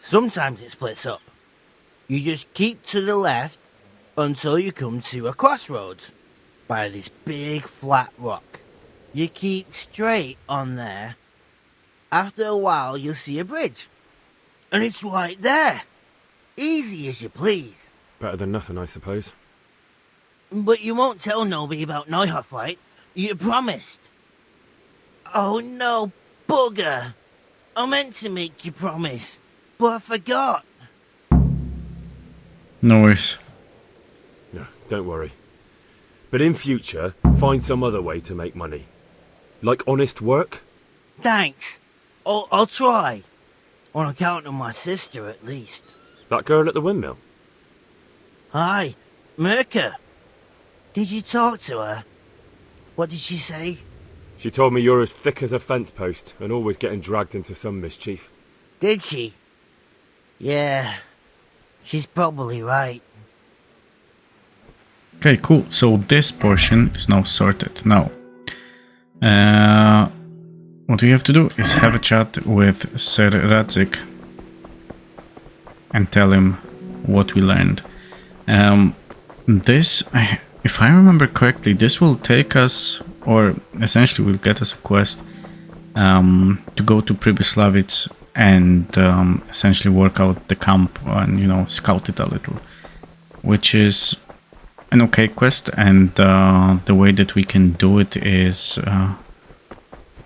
Sometimes it splits up. You just keep to the left until you come to a crossroads by this big flat rock. You keep straight on there. After a while you'll see a bridge. And it's right there. Easy as you please. Better than nothing, I suppose. But you won't tell nobody about Neuhof, right? You promised. Oh no, bugger. I meant to make you promise, but I forgot. No worries. No, don't worry. But in future, find some other way to make money. Like honest work? Thanks. I'll try. On account of my sister, at least. That girl at the windmill? Hi, Mirka. Did you talk to her? What did she say? She told me you're as thick as a fence post and always getting dragged into some mischief. Did she? Yeah. She's probably right. Okay, cool. So this portion is now sorted. Now, what we have to do is have a chat with Sir Radzik and tell him what we learned. If I remember correctly, this will take us, or essentially will get us a quest to go to Pribyslavitz and essentially work out the camp and, you know, scout it a little, which is an okay quest, and the way that we can do it is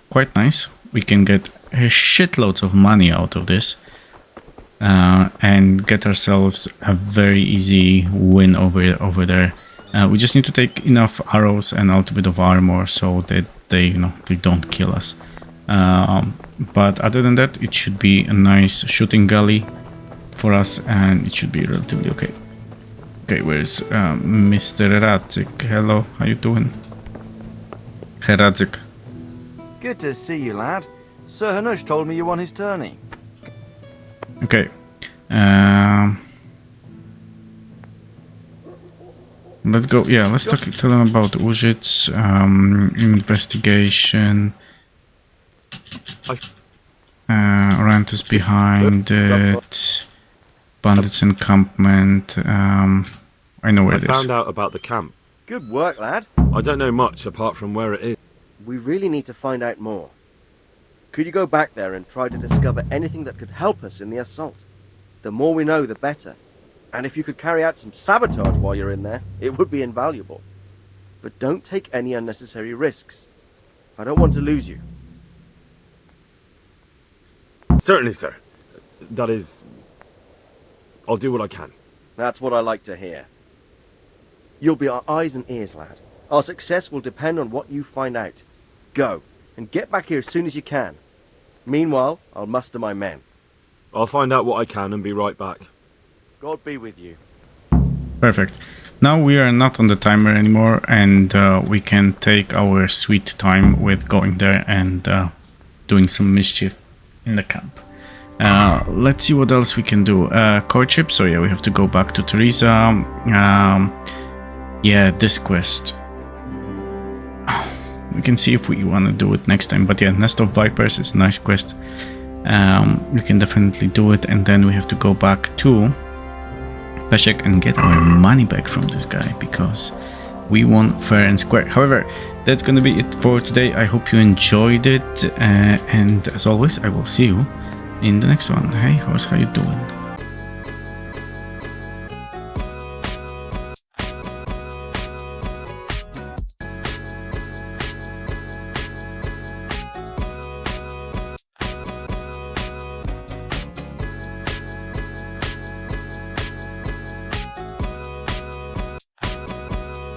quite nice. We can get shitloads of money out of this and get ourselves a very easy win over there. We just need to take enough arrows and a little bit of armor so that they don't kill us. But other than that, it should be a nice shooting gully for us, and it should be relatively okay. Okay, where's Mr. Radzik? Hello, how you doing? Herr Radzik. Good to see you, lad. Sir Hanush told me you won his tourney. Okay. Let's go. Yeah, let's tell them about Uzhitz, investigation. Rant is behind it. Bandits encampment. I know where it is. I found out about the camp. Good work, lad. I don't know much apart from where it is. We really need to find out more. Could you go back there and try to discover anything that could help us in the assault? The more we know, the better. And if you could carry out some sabotage while you're in there, it would be invaluable. But don't take any unnecessary risks. I don't want to lose you. Certainly, sir. That is... I'll do what I can. That's what I like to hear. You'll be our eyes and ears, lad. Our success will depend on what you find out. Go, and get back here as soon as you can. Meanwhile, I'll muster my men. I'll find out what I can and be right back. God be with you. Perfect. Now we are not on the timer anymore, and we can take our sweet time with going there and doing some mischief in the camp. Let's see what else we can do. Courtship, so yeah, we have to go back to Teresa. Yeah, this quest. we can see if we want to do it next time. But yeah, Nest of Vipers is a nice quest. We can definitely do it, and then we have to go back to Peshek and get our money back from this guy, because we won fair and square. However, that's gonna be it for today. I hope you enjoyed it, and as always, I will see you in the next one. Hey, Horse, how you doing?